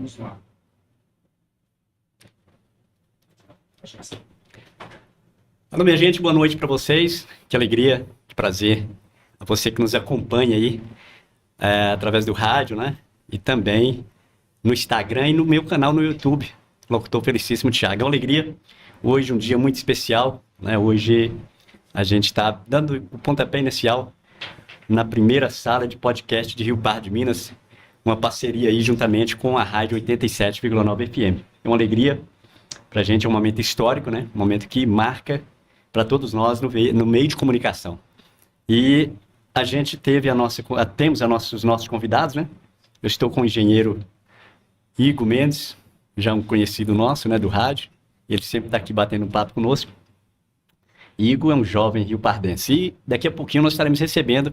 Vamos lá. Alô, minha gente, boa noite para vocês. Que alegria, que prazer a você que nos acompanha aí através do rádio, né? E também no Instagram e no meu canal no YouTube, Locutor Felicíssimo Thiago. É uma alegria. Hoje um dia muito especial, né? Hoje a gente está dando o pontapé inicial na primeira sala de podcast de Rio Pardo de Minas, uma parceria aí juntamente com a Rádio 87,9 FM. É uma alegria para a gente, é um momento histórico, né? Um momento que marca para todos nós no meio de comunicação. E a gente temos os nossos convidados, né? Eu estou com o engenheiro Igor Mendes, já um conhecido nosso, né, do rádio. Ele sempre está aqui batendo um papo conosco. Igor é um jovem riopardense. E daqui a pouquinho nós estaremos recebendo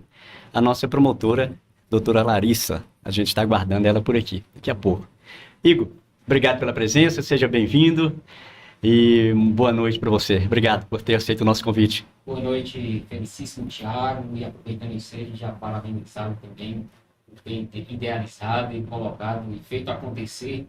a nossa promotora, doutora Larissa. A gente está aguardando ela por aqui, daqui a pouco. Igor, obrigado pela presença, seja bem-vindo. E boa noite para você. Obrigado por ter aceito o nosso convite. Boa noite, Felicíssimo Thiago. E aproveitando isso aí, já parabenizado também por ter idealizado e colocado e feito acontecer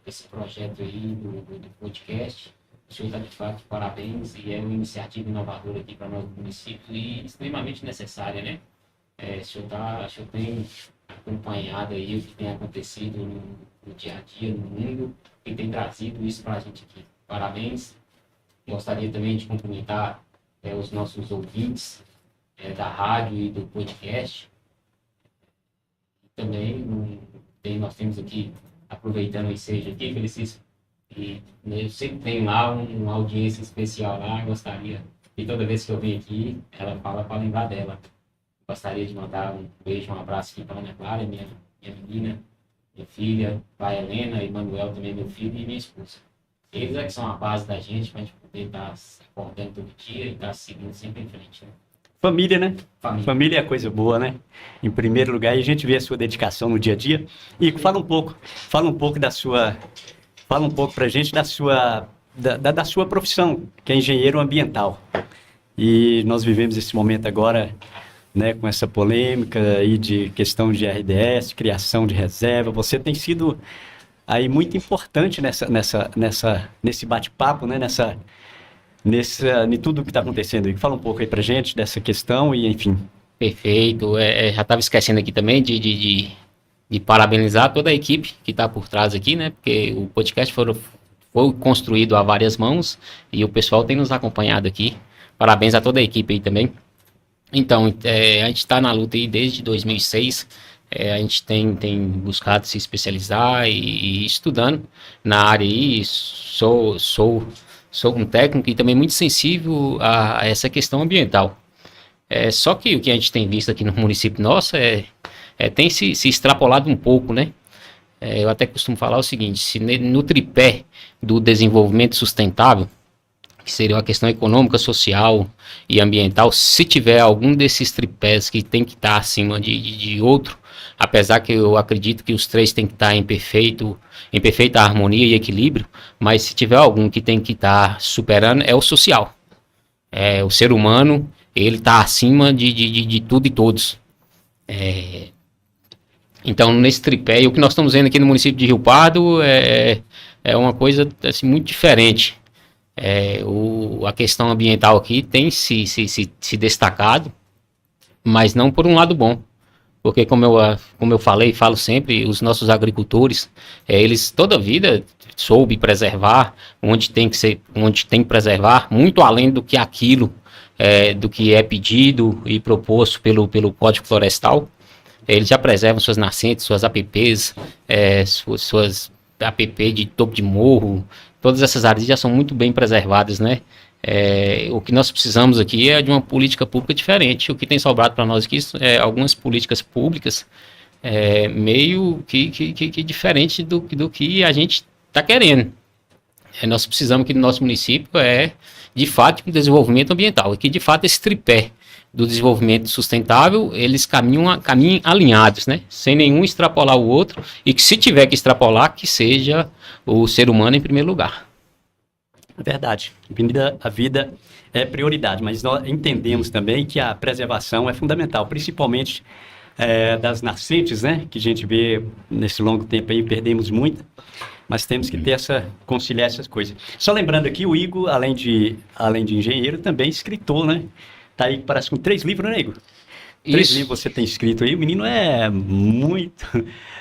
esse projeto aí do podcast. O senhor está de fato de parabéns e é uma iniciativa inovadora aqui para nós do município e extremamente necessária, né? O senhor tem acompanhado aí o que tem acontecido no dia a dia, no mundo, e tem trazido isso para a gente aqui. Parabéns. Gostaria também de cumprimentar os nossos ouvintes da rádio e do podcast. Também nós temos aqui, aproveitando o ensejo aqui, Felicíssimo, e eu sempre tenho lá uma audiência especial lá, gostaria, e toda vez que eu venho aqui, ela fala para lembrar dela. Gostaria de mandar um beijo, um abraço aqui para a Ana Clara, minha menina, minha filha, pai Helena, Emanuel também, meu filho, e minha esposa. Eles é que são a base da gente, para a gente poder estar se acordando todo dia e estar seguindo sempre em frente, né? Família, né? Família é coisa boa, né? Em primeiro lugar, e a gente vê a sua dedicação no dia a dia. E fala um pouco pra gente da sua profissão, que é engenheiro ambiental. E nós vivemos esse momento agora, né, com essa polêmica aí de questão de RDS, criação de reserva. Você tem sido aí muito importante nesse bate-papo, né, em tudo que está acontecendo. Fala um pouco aí pra gente dessa questão e enfim. Perfeito. Já estava esquecendo aqui também de parabenizar toda a equipe que está por trás aqui, né? Porque o podcast foi construído a várias mãos e o pessoal tem nos acompanhado aqui. Parabéns a toda a equipe aí também. Então, a gente está na luta aí desde 2006. A gente tem buscado se especializar e estudando na área aí. Sou um técnico e também muito sensível a essa questão ambiental. Só que o que a gente tem visto aqui no município nosso tem se extrapolado um pouco, né? Eu até costumo falar o seguinte: se no tripé do desenvolvimento sustentável, que seria uma questão econômica, social e ambiental, se tiver algum desses tripés que tem que estar acima de outro, apesar que eu acredito que os três têm que estar em perfeita harmonia e equilíbrio, mas se tiver algum que tem que estar superando, é o social. O ser humano, ele está acima de tudo e todos. Então, nesse tripé, e o que nós estamos vendo aqui no município de Rio Pardo é uma coisa assim, muito diferente. A questão ambiental aqui tem se destacado, mas não por um lado bom. Porque como eu falei e falo sempre, os nossos agricultores, eles toda a vida soube preservar onde tem que preservar, muito além do que aquilo, do que é pedido e proposto pelo Código Florestal. Eles já preservam suas nascentes, suas APPs, suas APP de topo de morro, todas essas áreas já são muito bem preservadas, né? O que nós precisamos aqui é de uma política pública diferente. O que tem sobrado para nós aqui é algumas políticas públicas meio que diferente do que a gente está querendo. Nós precisamos aqui no nosso município de fato, um desenvolvimento ambiental. E que, de fato, esse tripé do desenvolvimento sustentável, eles caminhem alinhados, né? Sem nenhum extrapolar o outro. E que, se tiver que extrapolar, que seja o ser humano em primeiro lugar. É verdade. A vida é prioridade, mas nós entendemos também que a preservação é fundamental, principalmente das nascentes, né? Que a gente vê nesse longo tempo aí, perdemos muito, mas temos que ter conciliar essas coisas. Só lembrando aqui, o Igor, além de engenheiro, também escritor, né? Tá aí, parece com 3 livros, né, Igor? 3 livros você tem escrito aí, o menino é muito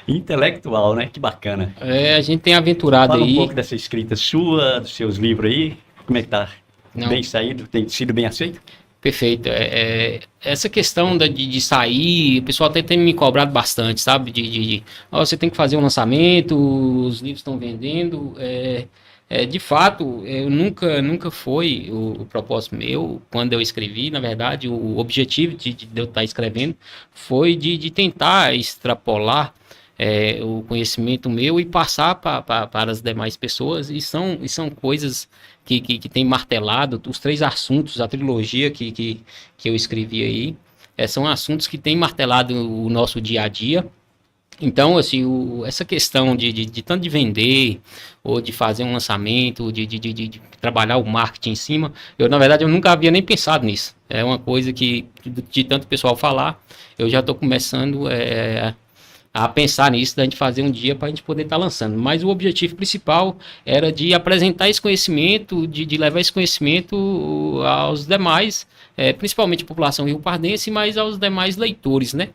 intelectual, né? Que bacana. A gente tem aventurado Fala aí. um pouco dessa escrita sua, dos seus livros aí, como é que tá? Não. Bem saído, tem sido bem aceito? Perfeito. Essa questão de sair, o pessoal até tem me cobrado bastante, sabe? Você tem que fazer um lançamento, os livros estão vendendo. De fato, eu nunca foi o propósito meu, quando eu escrevi, na verdade, o objetivo de eu estar escrevendo foi de tentar extrapolar o conhecimento meu e passar para as demais pessoas, e são coisas que tem martelado os 3 assuntos, a trilogia que eu escrevi aí, são assuntos que tem martelado o nosso dia a dia. Então, assim, essa questão de tanto de vender, ou de fazer um lançamento, de trabalhar o marketing em cima, na verdade, eu nunca havia nem pensado nisso. É uma coisa que, de tanto pessoal falar, eu já estou começando a pensar nisso, da gente fazer um dia para a gente poder estar lançando. Mas o objetivo principal era de apresentar esse conhecimento, de levar esse conhecimento aos demais, principalmente a população riopardense, mas aos demais leitores, né?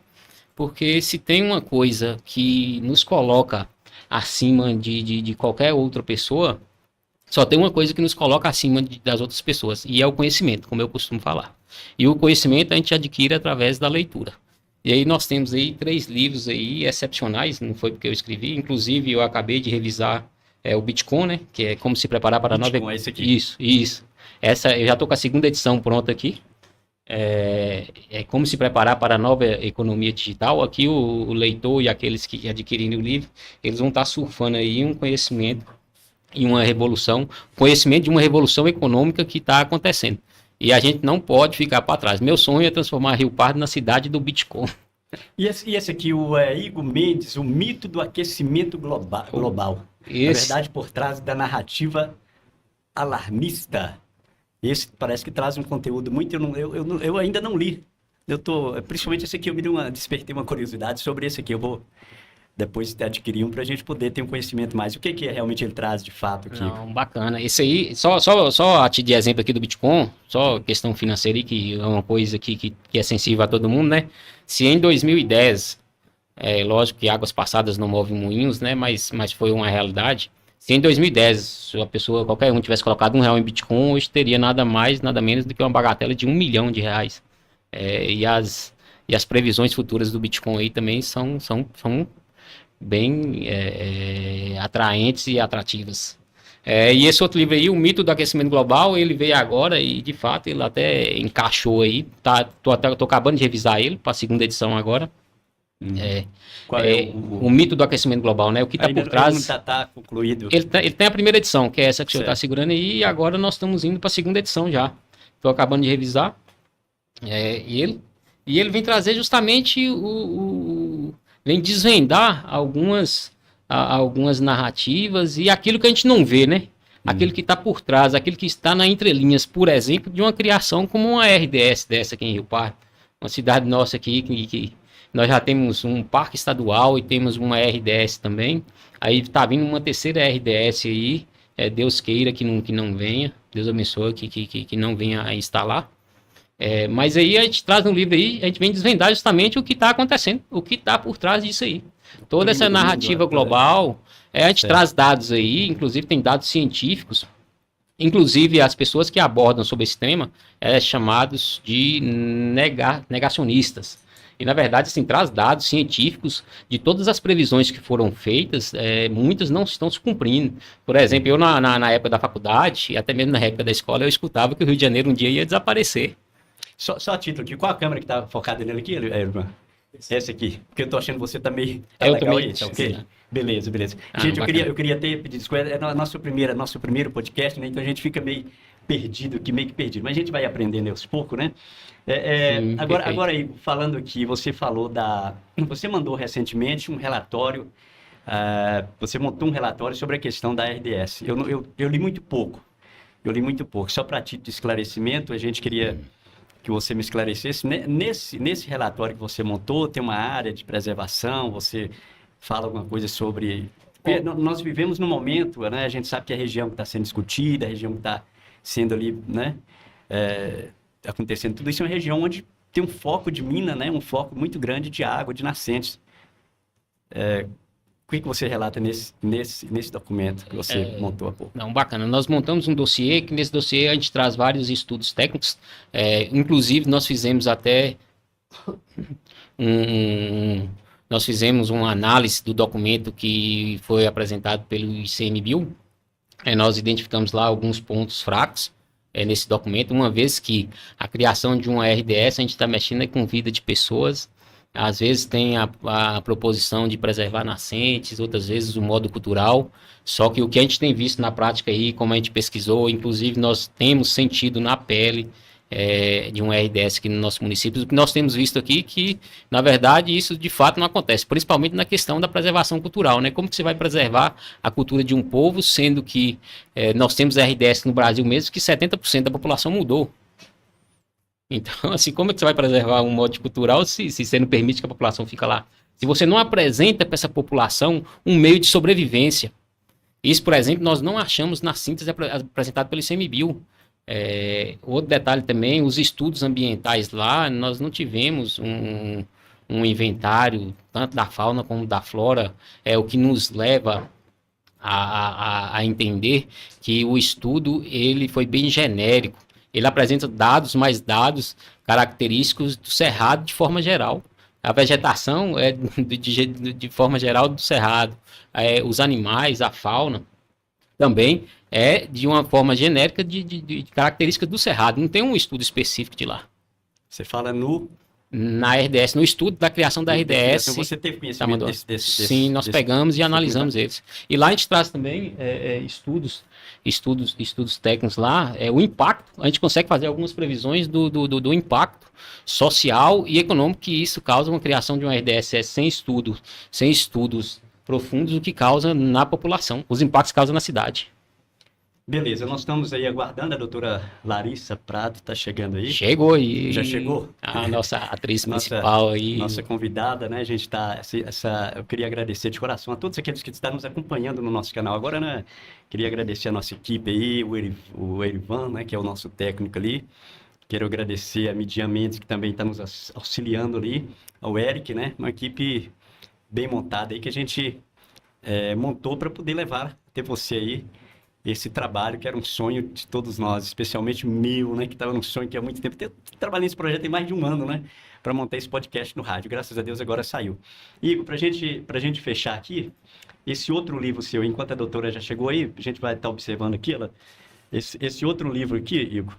Porque se tem uma coisa que nos coloca acima de qualquer outra pessoa, só tem uma coisa que nos coloca acima das outras pessoas, e é o conhecimento, como eu costumo falar. E o conhecimento a gente adquire através da leitura. E aí nós temos aí 3 livros aí excepcionais, não foi porque eu escrevi, inclusive eu acabei de revisar o Bitcoin, né? Que é como se preparar para a nova... Bitcoin, esse aqui. Isso. Essa, eu já estou com a 2ª edição pronta aqui. Como se preparar para a nova economia digital. Aqui o leitor e aqueles que adquirirem o livro, eles vão estar surfando aí um conhecimento e uma revolução, conhecimento de uma revolução econômica que está acontecendo. E a gente não pode ficar para trás. Meu sonho é transformar Rio Pardo na cidade do Bitcoin. E esse aqui, o Igor Mendes, o mito do aquecimento global. Na verdade, por trás da narrativa alarmista. Esse parece que traz um conteúdo muito... Eu ainda não li. Principalmente esse aqui, despertei uma curiosidade sobre esse aqui. Eu vou depois adquirir para a gente poder ter um conhecimento mais. O que realmente ele traz de fato aqui? Não, bacana. Esse aí, só a te de exemplo aqui do Bitcoin, só questão financeira aí, que é uma coisa que é sensível a todo mundo, né? Se em 2010, lógico que águas passadas não movem moinhos, né? Mas foi uma realidade. Se em 2010 qualquer um tivesse colocado R$1 em Bitcoin, hoje teria nada mais, nada menos do que uma bagatela de R$1 milhão. E as previsões futuras do Bitcoin aí também são bem atraentes e atrativas. E esse outro livro aí, O Mito do Aquecimento Global, ele veio agora e, de fato, ele até encaixou aí. Tô acabando de revisar ele para a 2ª edição agora. Qual é o mito do aquecimento global, né? O que está por trás. Ele não está concluído. Ele tem a 1ª edição, que é essa que o senhor está segurando aí, e agora nós estamos indo para a 2ª edição já. Estou acabando de revisar ele. E ele vem trazer justamente vem desvendar algumas narrativas e aquilo que a gente não vê, né? Aquilo que está por trás, aquilo que está na entrelinhas, por exemplo, de uma criação como uma RDS dessa aqui em Rio Pardo. Uma cidade nossa aqui que nós já temos um parque estadual e temos uma RDS também. Aí está vindo uma 3ª RDS aí. Deus queira que não venha. Deus abençoe que não venha a instalar. Mas aí a gente traz no livro aí, a gente vem desvendar justamente o que está acontecendo, o que está por trás disso aí. Toda essa narrativa global, a gente traz dados aí, inclusive tem dados científicos, inclusive as pessoas que abordam sobre esse tema, chamados de negacionistas. E, na verdade, assim, traz dados científicos de todas as previsões que foram feitas, muitas não estão se cumprindo. Por exemplo, eu na época da faculdade, e até mesmo na época da escola, eu escutava que o Rio de Janeiro um dia ia desaparecer. Só a título aqui, qual a câmera que está focada nele aqui, irmã? Essa aqui, porque eu tô achando que você tá meio... eu legal também. aí, tá ok? Beleza. Gente, eu queria pedir desculpa, nosso primeiro podcast, né? Então a gente fica meio perdido aqui, mas a gente vai aprendendo aos poucos, né? Sim, agora aí, falando aqui, você falou você mandou recentemente um relatório, você montou um relatório sobre a questão da RDS. Eu li muito pouco, só para título de esclarecimento, a gente queria que você me esclarecesse. Nesse relatório que você montou, tem uma área de preservação, você fala alguma coisa sobre... Porque nós vivemos num momento, né? A gente sabe que a região que está sendo discutida, a região que está sendo ali, né? Acontecendo tudo isso é uma região onde tem um foco de mina, né? Um foco muito grande de água, de nascentes. O que você relata nesse documento que você montou há pouco? Não, bacana. Nós montamos um dossiê, que nesse dossiê a gente traz vários estudos técnicos. Inclusive, nós fizemos até nós fizemos uma análise do documento que foi apresentado pelo ICMBio. Nós identificamos lá alguns pontos fracos nesse documento, uma vez que a criação de uma RDS, a gente está mexendo com vida de pessoas. Às vezes tem a proposição de preservar nascentes, outras vezes o modo cultural. Só que o que a gente tem visto na prática aí, como a gente pesquisou, inclusive nós temos sentido na pele de um RDS aqui no nosso município, o que nós temos visto aqui que, na verdade, isso de fato não acontece, principalmente na questão da preservação cultural, né? Como que você vai preservar a cultura de um povo, sendo que nós temos RDS no Brasil mesmo, que 70% da população mudou. Então, assim, como é que você vai preservar um modo cultural se você não permite que a população fique lá? Se você não apresenta para essa população um meio de sobrevivência. Isso, por exemplo, nós não achamos na síntese apresentada pelo ICMBio. Outro detalhe também, os estudos ambientais lá, nós não tivemos um inventário, tanto da fauna como da flora, o que nos leva a entender que o estudo ele foi bem genérico. Ele apresenta mais dados característicos do cerrado de forma geral. A vegetação é de forma geral do cerrado. Os animais, a fauna, também é de uma forma genérica de características do cerrado. Não tem um estudo específico de lá. Você fala na RDS, no estudo da criação da RDS. Você teve conhecimento Sim, nós pegamos e analisamos eles. E lá a gente traz também estudos técnicos lá, o impacto, a gente consegue fazer algumas previsões do impacto social e econômico que isso causa uma criação de uma RDS sem estudos profundos, o que causa na população, os impactos que causa na cidade. Beleza, nós estamos aí aguardando, a doutora Larissa Prado está chegando aí. Chegou aí. Já chegou? A nossa atriz principal aí. Nossa convidada, né? A gente está... eu queria agradecer de coração a todos aqueles que estão nos acompanhando no nosso canal. Agora, né? Queria agradecer a nossa equipe aí, o Erivan, né? Que é o nosso técnico ali. Quero agradecer a Midian Mendes, que também está nos auxiliando ali. Ao Eric, né? Uma equipe bem montada aí que a gente montou para poder levar até você aí esse trabalho que era um sonho de todos nós, especialmente meu, né, que estava num sonho que há muito tempo. Eu trabalhei nesse projeto tem mais de um ano, né, para montar esse podcast no rádio. Graças a Deus agora saiu. Igor, para gente fechar aqui, esse outro livro seu, enquanto a doutora já chegou aí, a gente vai estar observando aqui, esse outro livro aqui, Igor,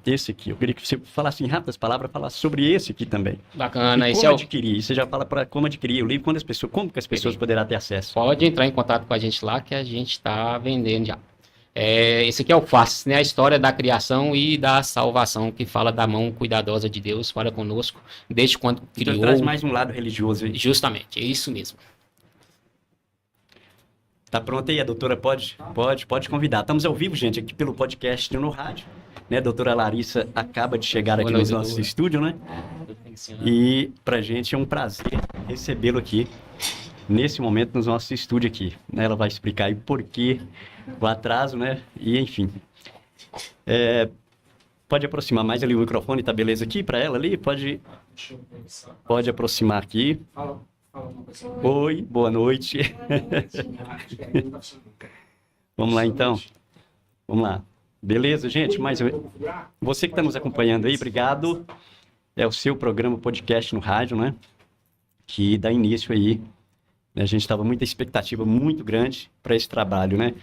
esse aqui, eu queria que você falasse em rápidas palavras, falasse sobre esse aqui também. Bacana. E como adquirir? Você já fala para como adquirir o livro, como que as pessoas poderão ter acesso? Pode entrar em contato com a gente lá, que a gente está vendendo já. Esse aqui é o Faces, né? A história da criação e da salvação, que fala da mão cuidadosa de Deus para conosco, desde quando criou. Então traz mais um lado religioso aí. Justamente, é isso mesmo. Tá pronto aí? A doutora pode convidar. Estamos ao vivo, gente, aqui pelo podcast no rádio. Né? A doutora Larissa acaba de chegar aqui no nosso estúdio, né? E pra gente é um prazer recebê-lo aqui, nesse momento, no nosso estúdio aqui. Né? Ela vai explicar aí por que o atraso, né? E, enfim. Pode aproximar mais ali o microfone, tá beleza aqui para ela ali? Pode aproximar aqui. Oi, boa noite. Vamos lá, então. Vamos lá. Beleza, gente? Você que está nos acompanhando aí, obrigado. É o seu programa podcast no rádio, né? Que dá início aí. A gente estava muita expectativa muito grande para esse trabalho, né?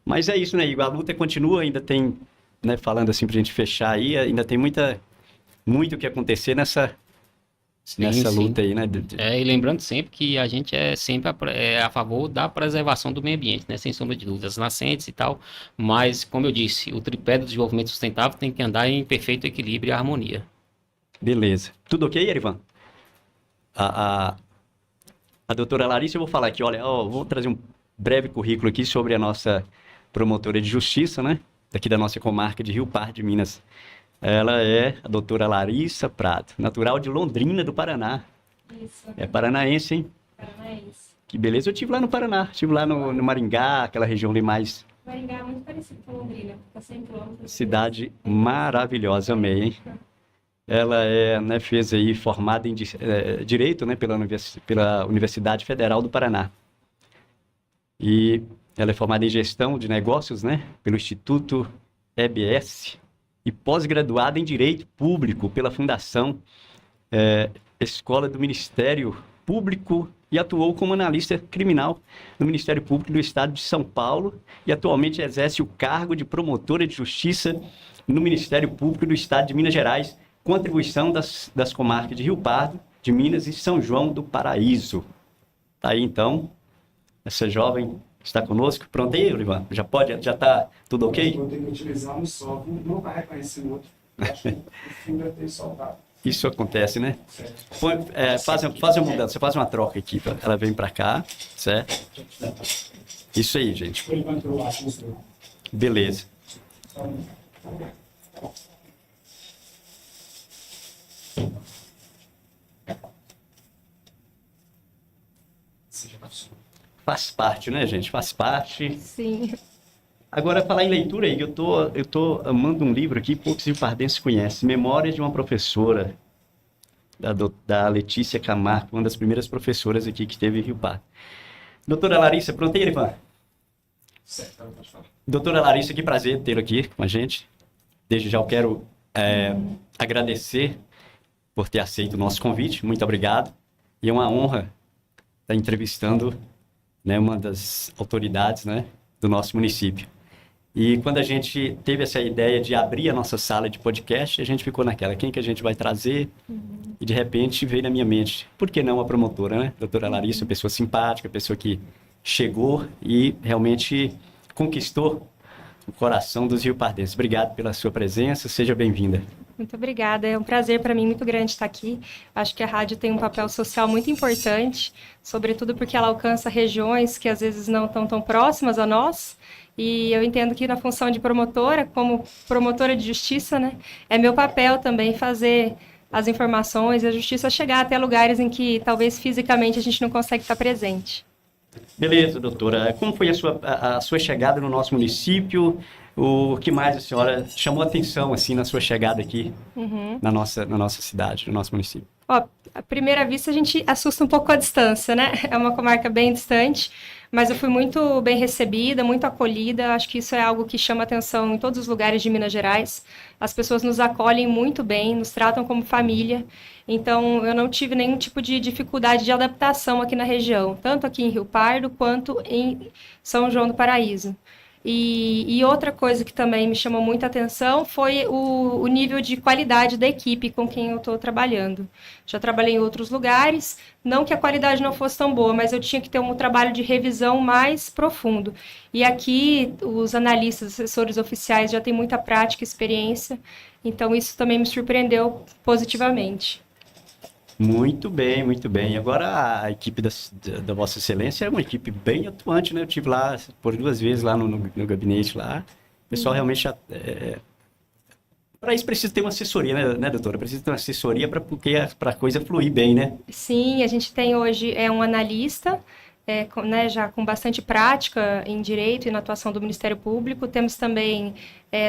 Mas é isso, né, Igor? A luta continua, ainda tem, né, falando assim para a gente fechar aí, ainda tem muito o que acontecer nessa luta aí, né? E lembrando sempre que a gente é sempre a favor da preservação do meio ambiente, né? Sem sombra de dúvidas, nascentes e tal, mas, como eu disse, o tripé do desenvolvimento sustentável tem que andar em perfeito equilíbrio e harmonia. Beleza. Tudo ok, Erivan? A doutora Larissa, eu vou falar aqui, olha, vou trazer um breve currículo aqui sobre a nossa promotora de justiça, né? Daqui da nossa comarca de Rio Pardo, de Minas Ela é a doutora Larissa Prado, natural de Londrina, do Paraná. Isso, É paranaense, hein? paranaense. Que beleza. Eu estive lá no Paraná, estive lá no Maringá, aquela região ali mais... Maringá é muito parecido com Londrina, fica 100 quilômetros. Cidade maravilhosa, amei, hein? Ela é, né, fez aí formada em Direito, né, pela Universidade Federal do Paraná. E ela é formada em Gestão de Negócios, né, pelo Instituto EBS e pós-graduada em Direito Público pela Fundação Escola do Ministério Público e atuou como analista criminal no Ministério Público do Estado de São Paulo e atualmente exerce o cargo de promotora de justiça no Ministério Público do Estado de Minas Gerais, com atribuição das comarcas de Rio Pardo, de Minas e São João do Paraíso. Tá aí, então, essa jovem está conosco. Pronto aí, Olivan? Já está tudo ok? Vou ter que utilizar um só, não vai reconhecer o outro. Acho que o fio deve ter soltado. Isso acontece, né? Certo. Faz uma mudança, faz uma troca aqui. Ela vem para cá, certo? Isso aí, gente. Por enquanto eu acho isso. Beleza. Faz parte, né, gente? Faz parte. Sim. Agora, falar em leitura aí, eu tô amando um livro aqui, poucos riopardenses conhecem. Memórias de uma professora, da Letícia Camargo, uma das primeiras professoras aqui que teve em Rio Pardo. Doutora Larissa, pronto aí, Ivan? Certo, pode falar. Doutora Larissa, que prazer tê-la aqui com a gente. Desde já eu quero agradecer por ter aceito o nosso convite. Muito obrigado. E é uma honra estar entrevistando, né, uma das autoridades, né, do nosso município. E quando a gente teve essa ideia de abrir a nossa sala de podcast, a gente ficou naquela, quem que a gente vai trazer? E de repente veio na minha mente, por que não a promotora, né? Doutora Larissa, pessoa simpática, pessoa que chegou e realmente conquistou o coração dos riopardenses. Obrigado pela sua presença, seja bem-vinda. Muito obrigada, é um prazer para mim muito grande estar aqui. Acho que a rádio tem um papel social muito importante, sobretudo porque ela alcança regiões que às vezes não estão tão próximas a nós. E eu entendo que na função de promotora, como promotora de justiça, né, é meu papel também fazer as informações e a justiça chegar até lugares em que talvez fisicamente a gente não consegue estar presente. Beleza, doutora. Como foi a sua chegada no nosso município? O que mais a senhora chamou a atenção assim, na sua chegada aqui na nossa cidade, no nosso município? Ó, à primeira vista a gente assusta um pouco com a distância, né? É uma comarca bem distante, mas eu fui muito bem recebida, muito acolhida. Acho que isso é algo que chama atenção em todos os lugares de Minas Gerais. As pessoas nos acolhem muito bem, nos tratam como família. Então, eu não tive nenhum tipo de dificuldade de adaptação aqui na região, tanto aqui em Rio Pardo quanto em São João do Paraíso. E outra coisa que também me chamou muita atenção foi o nível de qualidade da equipe com quem eu estou trabalhando. Já trabalhei em outros lugares, não que a qualidade não fosse tão boa, mas eu tinha que ter um trabalho de revisão mais profundo. E aqui os analistas, assessores oficiais já têm muita prática e experiência, então isso também me surpreendeu positivamente. Muito bem, muito bem. Agora a equipe da Vossa Excelência é uma equipe bem atuante, né? Eu estive lá por 2 vezes lá no gabinete lá. O pessoal realmente... Para isso precisa ter uma assessoria, né, doutora? Precisa ter uma assessoria para a coisa fluir bem, né? Sim, a gente tem hoje um analista, né, já com bastante prática em direito e na atuação do Ministério Público. Temos também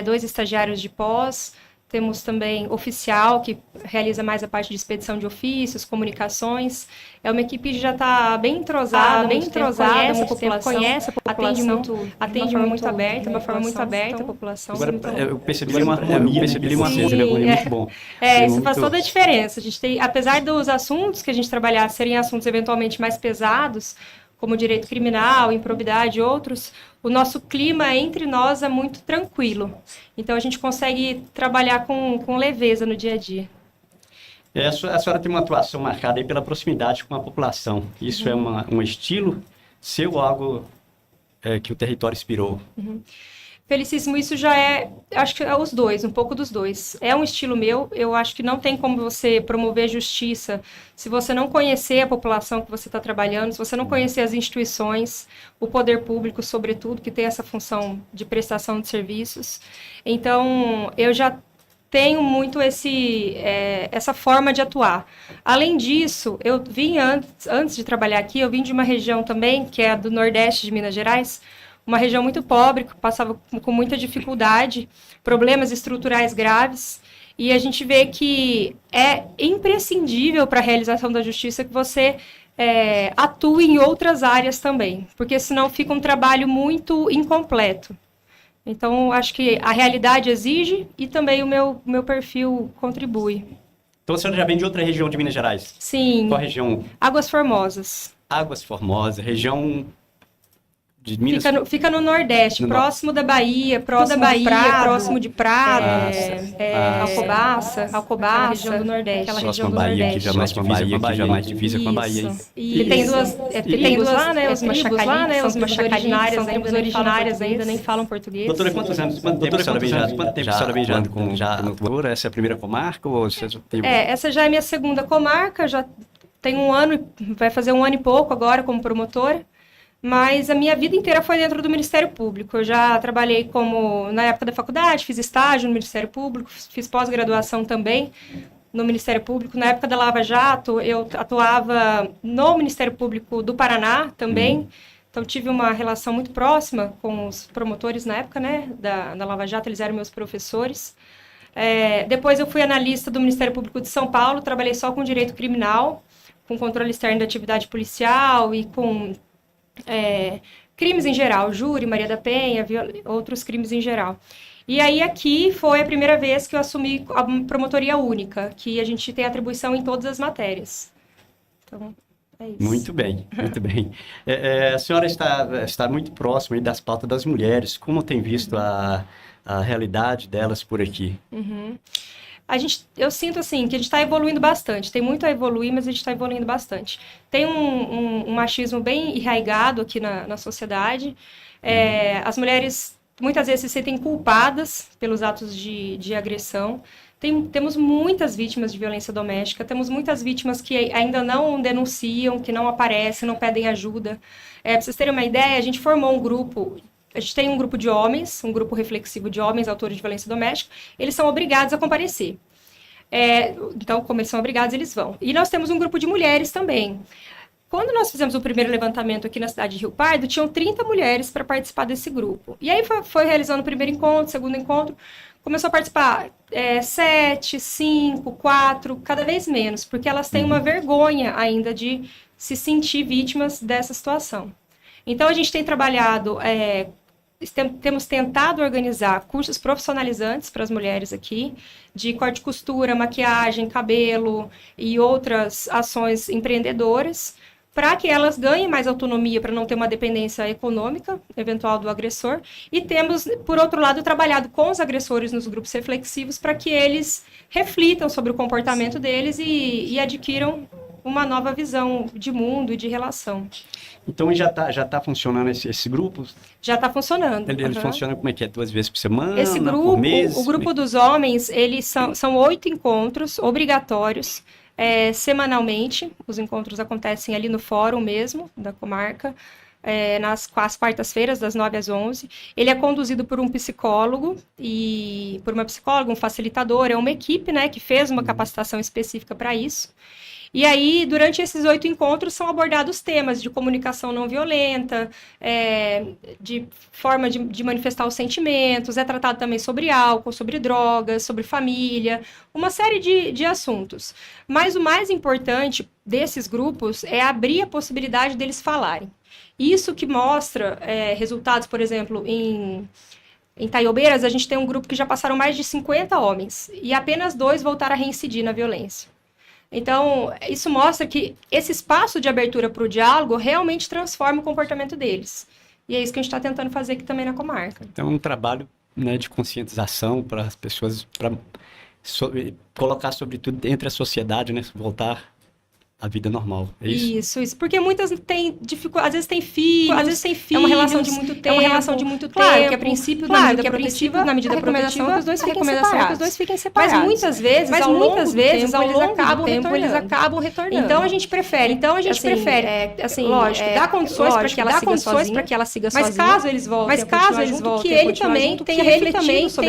2 estagiários de pós. Temos também oficial, que realiza mais a parte de expedição de ofícios, comunicações. É uma equipe que já está bem entrosada, conhece a população, atende de uma forma muito aberta a população. Agora, eu percebi uma harmonia muito bom. Isso faz toda a diferença. A gente tem, apesar dos assuntos que a gente trabalhar serem assuntos eventualmente mais pesados, como direito criminal, improbidade e outros, o nosso clima entre nós é muito tranquilo. Então, a gente consegue trabalhar com leveza no dia a dia. A senhora tem uma atuação marcada aí pela proximidade com a população. Isso é um estilo seu ou algo que o território inspirou? Felicíssimo, isso já acho que é os dois, um pouco dos dois. É um estilo meu, eu acho que não tem como você promover justiça se você não conhecer a população que você está trabalhando, se você não conhecer as instituições, o poder público, sobretudo, que tem essa função de prestação de serviços. Então, eu já tenho muito essa forma de atuar. Além disso, eu vim antes de trabalhar aqui, eu vim de uma região também, que é a do Nordeste de Minas Gerais, uma região muito pobre, que passava com muita dificuldade, problemas estruturais graves, e a gente vê que é imprescindível para a realização da justiça que você atue em outras áreas também, porque senão fica um trabalho muito incompleto. Então, acho que a realidade exige e também o meu perfil contribui. Então, a senhora já vem de outra região de Minas Gerais? Sim. Qual região? Águas Formosas. Águas Formosas, região de Minas... Fica no Nordeste, próximo da Bahia, próximo de Prado, Alcobaça, região do Nordeste. Aquela região do Bahia, Nordeste. que já mais divisa com a Bahia. E tem duas tribos lá, né? Os Machacali, os originárias ainda nem falam português. Doutora, quanto tempo a senhora vem já como promotora? Essa é a primeira comarca? Ou você tem... essa já é a minha segunda comarca, já tem vai fazer 1 ano e pouco agora como promotora. Mas a minha vida inteira foi dentro do Ministério Público. Eu já trabalhei na época da faculdade, fiz estágio no Ministério Público, fiz pós-graduação também no Ministério Público. Na época da Lava Jato, eu atuava no Ministério Público do Paraná também. Então, tive uma relação muito próxima com os promotores na época, né, da Lava Jato, eles eram meus professores. Depois eu fui analista do Ministério Público de São Paulo, trabalhei só com direito criminal, com controle externo da atividade policial e com... crimes em geral, júri, Maria da Penha, outros crimes em geral. E aí aqui foi a primeira vez que eu assumi a promotoria única, que a gente tem atribuição em todas as matérias. Então, é isso. Muito bem, muito bem. A senhora está muito próxima aí das pautas das mulheres. Como tem visto a realidade delas por aqui? Eu sinto assim que a gente está evoluindo bastante, tem muito a evoluir, mas a gente está evoluindo bastante. Tem um machismo bem enraizado aqui na sociedade. As mulheres muitas vezes se sentem culpadas pelos atos de agressão. Temos muitas vítimas de violência doméstica, temos muitas vítimas que ainda não denunciam, que não aparecem, não pedem ajuda. Para vocês terem uma ideia, a gente formou um grupo. A gente tem um grupo de homens, um grupo reflexivo de homens autores de violência doméstica, eles são obrigados a comparecer. Então, como eles são obrigados, eles vão. E nós temos um grupo de mulheres também. Quando nós fizemos o primeiro levantamento aqui na cidade de Rio Pardo, tinham 30 mulheres para participar desse grupo. E aí foi realizando o primeiro encontro, segundo encontro, começou a participar 7, 5, 4, cada vez menos, porque elas têm uma vergonha ainda de se sentir vítimas dessa situação. Então, a gente tem trabalhado... temos tentado organizar cursos profissionalizantes para as mulheres aqui, de corte e costura, maquiagem, cabelo e outras ações empreendedoras, para que elas ganhem mais autonomia, para não ter uma dependência econômica eventual do agressor. E temos, por outro lado, trabalhado com os agressores nos grupos reflexivos para que eles reflitam sobre o comportamento deles e adquiram uma nova visão de mundo e de relação. Então já tá funcionando esse grupo? Já está funcionando. Ele funciona como é que é? 2 vezes por semana? Esse grupo, por mês? o grupo dos homens, eles são 8 encontros obrigatórios, semanalmente. Os encontros acontecem ali no fórum mesmo, da comarca, nas quartas-feiras, das 9 às 11. Ele é conduzido por um psicólogo e por uma psicóloga, um facilitador. É uma equipe, né, que fez uma capacitação específica para isso. E aí, durante esses 8 encontros, são abordados temas de comunicação não violenta, de forma de manifestar os sentimentos, é tratado também sobre álcool, sobre drogas, sobre família, uma série de assuntos. Mas o mais importante desses grupos é abrir a possibilidade deles falarem. Isso que mostra resultados, por exemplo, em Taiobeiras, a gente tem um grupo que já passaram mais de 50 homens, e apenas 2 voltaram a reincidir na violência. Então, isso mostra que esse espaço de abertura para o diálogo realmente transforma o comportamento deles. E é isso que a gente está tentando fazer aqui também na comarca. Então, é um trabalho, né, de conscientização para as pessoas, colocar sobretudo entre a sociedade, né, voltar a vida normal. É isso? Isso. Porque muitas têm dificuldade, às vezes têm filhos, é uma relação de muito tempo. Claro, que a princípio, na medida protetiva, que os dois fiquem separados. Mas muitas vezes, ao longo do tempo, eles acabam retornando. Então a gente prefere, lógico, dar condições para que ela siga sozinha. Mas caso eles voltem, que ele também tenha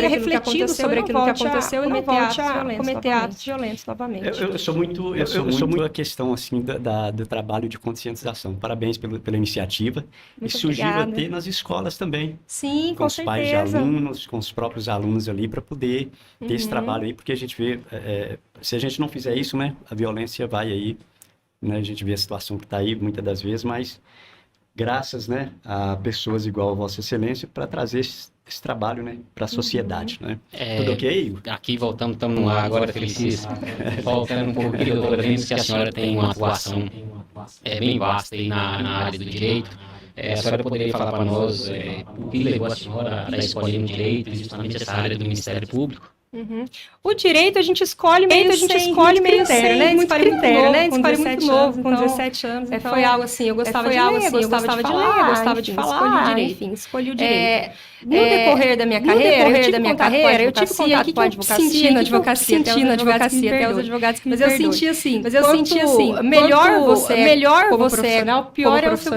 refletido sobre aquilo que aconteceu e não volte a cometer atos violentos novamente. Eu sou muito a questão assim do trabalho de conscientização. Parabéns pela iniciativa. Muito e surgiu obrigada. até nas escolas também. Sim, Com com os pais de certeza. alunos, com os próprios alunos ali, para poder ter esse trabalho aí, porque a gente vê, se a gente não fizer isso, né, a violência vai aí, né, a gente vê a situação que está aí muitas das vezes, mas graças, né, a pessoas igual a Vossa Excelência para trazer esse trabalho, né, para a sociedade, né? Tudo ok, Igor? Aqui voltamos, estamos no ar agora, Felicis. Voltando um pouco aqui, doutora, vemos que a senhora tem uma atuação bem vasta aí na área do direito. A senhora poderia falar para nós o que levou a senhora a escolher um direito, justamente essa área do Ministério Público? O direito a gente escolhe meio sem critério, né? Muito muito novo, com 17 anos. Foi algo assim, eu gostava de ler, gostava de ler, gostava de falar, enfim, escolhi o direito. No decorrer da minha carreira, eu tive contato com a advocacia, até os advogados que me perdoem. Mas eu senti assim, melhor você é como profissional, pior é o seu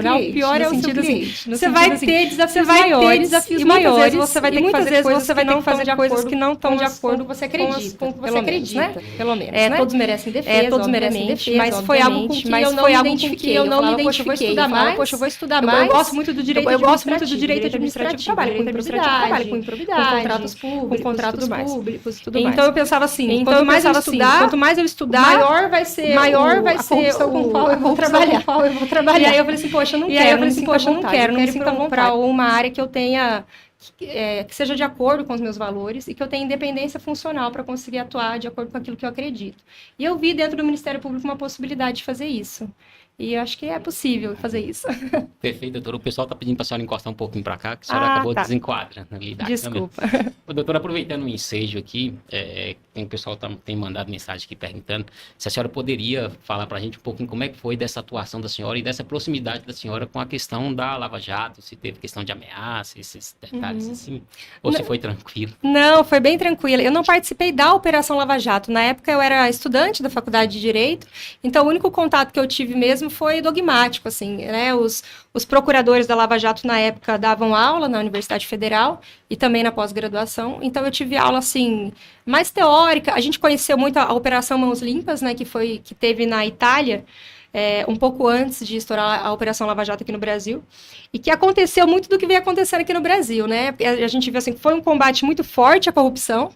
cliente. Você vai ter desafios maiores e muitas vezes você vai ter que fazer coisas que não estão de acordo com o que você acredita, pelo menos. Todos merecem defesa, mas foi algo com que eu não me identifiquei. Eu não me identifiquei. Eu vou estudar mais. Eu gosto muito do direito administrativo. Trabalho com improbidade, com contratos públicos e tudo mais. Então eu pensava assim, quanto mais eu estudar, maior vai ser a corrupção com qual eu vou trabalhar. E aí eu falei assim, poxa, eu não quero me sinto para uma área que eu tenha que seja de acordo com os meus valores e que eu tenha independência funcional para conseguir atuar de acordo com aquilo que eu acredito. E eu vi dentro do Ministério Público uma possibilidade de fazer isso. E eu acho que é possível fazer isso. Perfeito, doutora. O pessoal está pedindo para a senhora encostar um pouquinho para cá, que a senhora acabou desenquadrando na realidade. Desculpa. Doutora, aproveitando o ensejo aqui, o pessoal tem mandado mensagem aqui perguntando se a senhora poderia falar para a gente um pouquinho como é que foi dessa atuação da senhora e dessa proximidade da senhora com a questão da Lava Jato, se teve questão de ameaça, esses detalhes assim, ou se foi tranquilo? Não, foi bem tranquilo. Eu não participei da Operação Lava Jato. Na época eu era estudante da Faculdade de Direito, então o único contato que eu tive mesmo foi dogmático, assim, né? Os procuradores da Lava Jato na época davam aula na Universidade Federal e também na pós-graduação, então eu tive aula, assim, mais teórica. A gente conheceu muito a Operação Mãos Limpas, né, que teve na Itália, um pouco antes de estourar a Operação Lava Jato aqui no Brasil, e que aconteceu muito do que vem acontecendo aqui no Brasil, né? A gente viu assim que foi um combate muito forte à corrupção,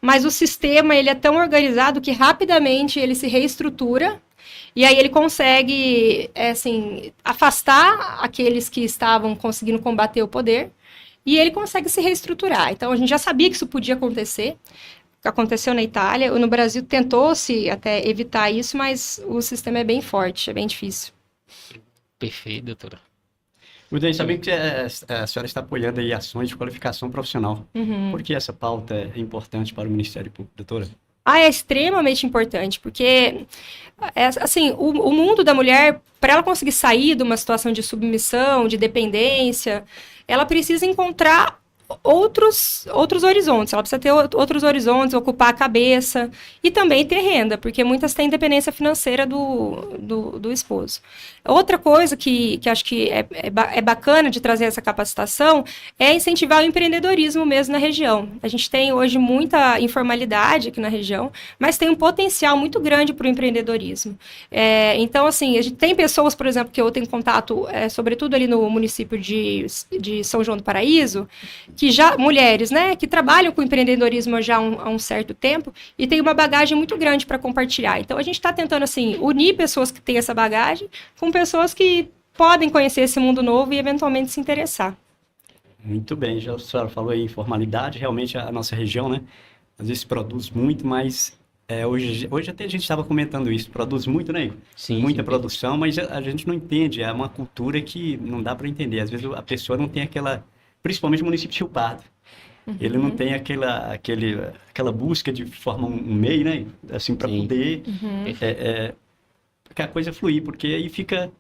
mas o sistema ele é tão organizado que rapidamente ele se reestrutura. E aí ele consegue, afastar aqueles que estavam conseguindo combater o poder, e ele consegue se reestruturar. Então, a gente já sabia que isso podia acontecer, aconteceu na Itália, no Brasil tentou-se até evitar isso, mas o sistema é bem forte, é bem difícil. Perfeito, doutora. Udem, sabia que a senhora está apoiando aí ações de qualificação profissional. Por que essa pauta é importante para o Ministério Público, doutora? É extremamente importante, porque o mundo da mulher, para ela conseguir sair de uma situação de submissão, de dependência, ela precisa encontrar outros horizontes, ela precisa ter outros horizontes, ocupar a cabeça e também ter renda, porque muitas têm independência financeira do esposo. Outra coisa que acho que é bacana de trazer essa capacitação é incentivar o empreendedorismo mesmo na região. A gente tem hoje muita informalidade aqui na região, mas tem um potencial muito grande para o empreendedorismo. Então, assim, a gente tem pessoas, por exemplo, que eu tenho contato, sobretudo ali no município de São João do Paraíso, mulheres, né, que trabalham com empreendedorismo já há um certo tempo e tem uma bagagem muito grande para compartilhar. Então, a gente está tentando, assim, unir pessoas que têm essa bagagem com pessoas que podem conhecer esse mundo novo e eventualmente se interessar. Muito bem, já a senhora falou aí informalidade, realmente a nossa região, né, às vezes produz muito, mas hoje até a gente estava comentando isso, produz muito, né, Igor? Sim, muita produção, mas a gente não entende, é uma cultura que não dá para entender, às vezes a pessoa não tem principalmente o município de Rio Pardo, ele não tem aquela busca de formar um meio, né, assim, para poder que a coisa fluir, porque aí fica...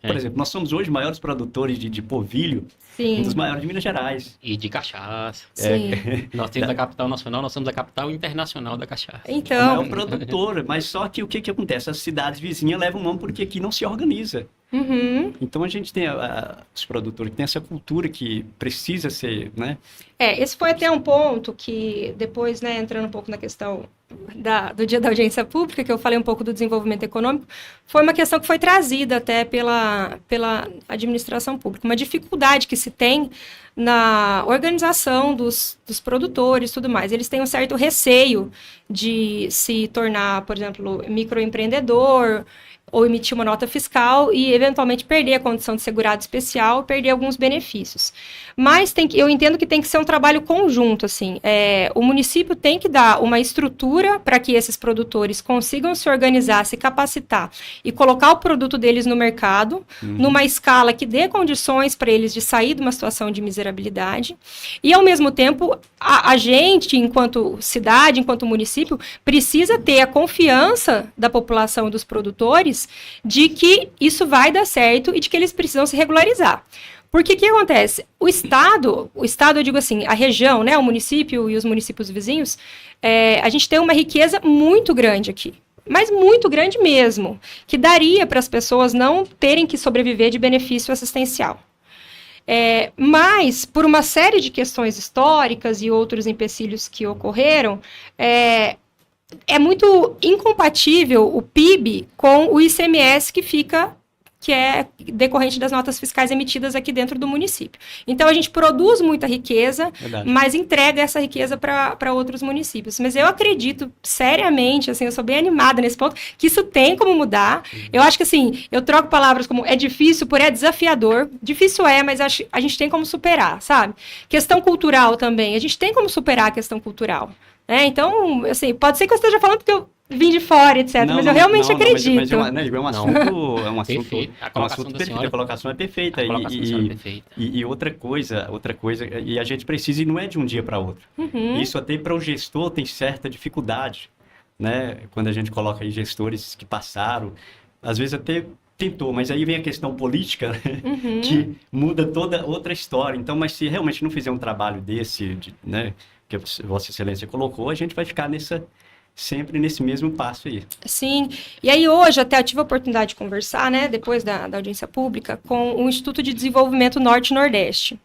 Por exemplo, nós somos hoje maiores produtores de polvilho, um dos Sim, maiores de Minas Gerais. E de cachaça. sim. Nós temos a capital nacional, nós somos a capital internacional da cachaça. É o Então, maior produtor, mas só que o que acontece? As cidades vizinhas levam mão porque aqui não se organiza. uhum. Então a gente tem os produtores que tem essa cultura que precisa ser, né? Esse foi até um ponto que depois, né, entrando um pouco na questão do dia da audiência pública, que eu falei um pouco do desenvolvimento econômico, foi uma questão que foi trazida até pela administração pública, uma dificuldade que se tem na organização dos produtores e tudo mais. Eles têm um certo receio de se tornar, por exemplo, microempreendedor, ou emitir uma nota fiscal e, eventualmente, perder a condição de segurado especial, perder alguns benefícios. Mas eu entendo que tem que ser um trabalho conjunto, assim. O município tem que dar uma estrutura para que esses produtores consigam se organizar, se capacitar e colocar o produto deles no mercado, numa escala que dê condições para eles de sair de uma situação de miserabilidade. E, ao mesmo tempo, a gente, enquanto cidade, enquanto município, precisa ter a confiança da população e dos produtores de que isso vai dar certo e de que eles precisam se regularizar. Porque o que acontece? O Estado, eu digo assim, a região, né, o município e os municípios vizinhos, a gente tem uma riqueza muito grande aqui. Mas muito grande mesmo, que daria para as pessoas não terem que sobreviver de benefício assistencial. Mas, por uma série de questões históricas e outros empecilhos que ocorreram, é muito incompatível o PIB com o ICMS que é decorrente das notas fiscais emitidas aqui dentro do município. Então, a gente produz muita riqueza, mas entrega essa riqueza para outros municípios. Mas eu acredito seriamente, assim, eu sou bem animada nesse ponto, que isso tem como mudar. Eu acho que, assim, eu troco palavras como é difícil por é desafiador. Difícil mas a gente tem como superar, sabe? Questão cultural também, a gente tem como superar a questão cultural. Então, assim, pode ser que eu esteja falando porque eu vim de fora, etc. Mas eu realmente acredito. Mas é um assunto Perfeito. A é um colocação assunto da perfeito. senhora. A colocação é perfeita. A colocação da senhora é perfeita. E outra coisa, e a gente precisa, e não é de um dia para outro. Isso até para o gestor tem certa dificuldade, né? Quando a gente coloca aí gestores que passaram, às vezes até tentou, mas aí vem a questão política, né? Que muda toda outra história. Então, mas se realmente não fizer um trabalho desse, né, que Vossa Excelência colocou, a gente vai ficar sempre nesse mesmo passo aí. Sim, e aí hoje até eu tive a oportunidade de conversar, né, depois da audiência pública, com o Instituto de Desenvolvimento Norte-Nordeste.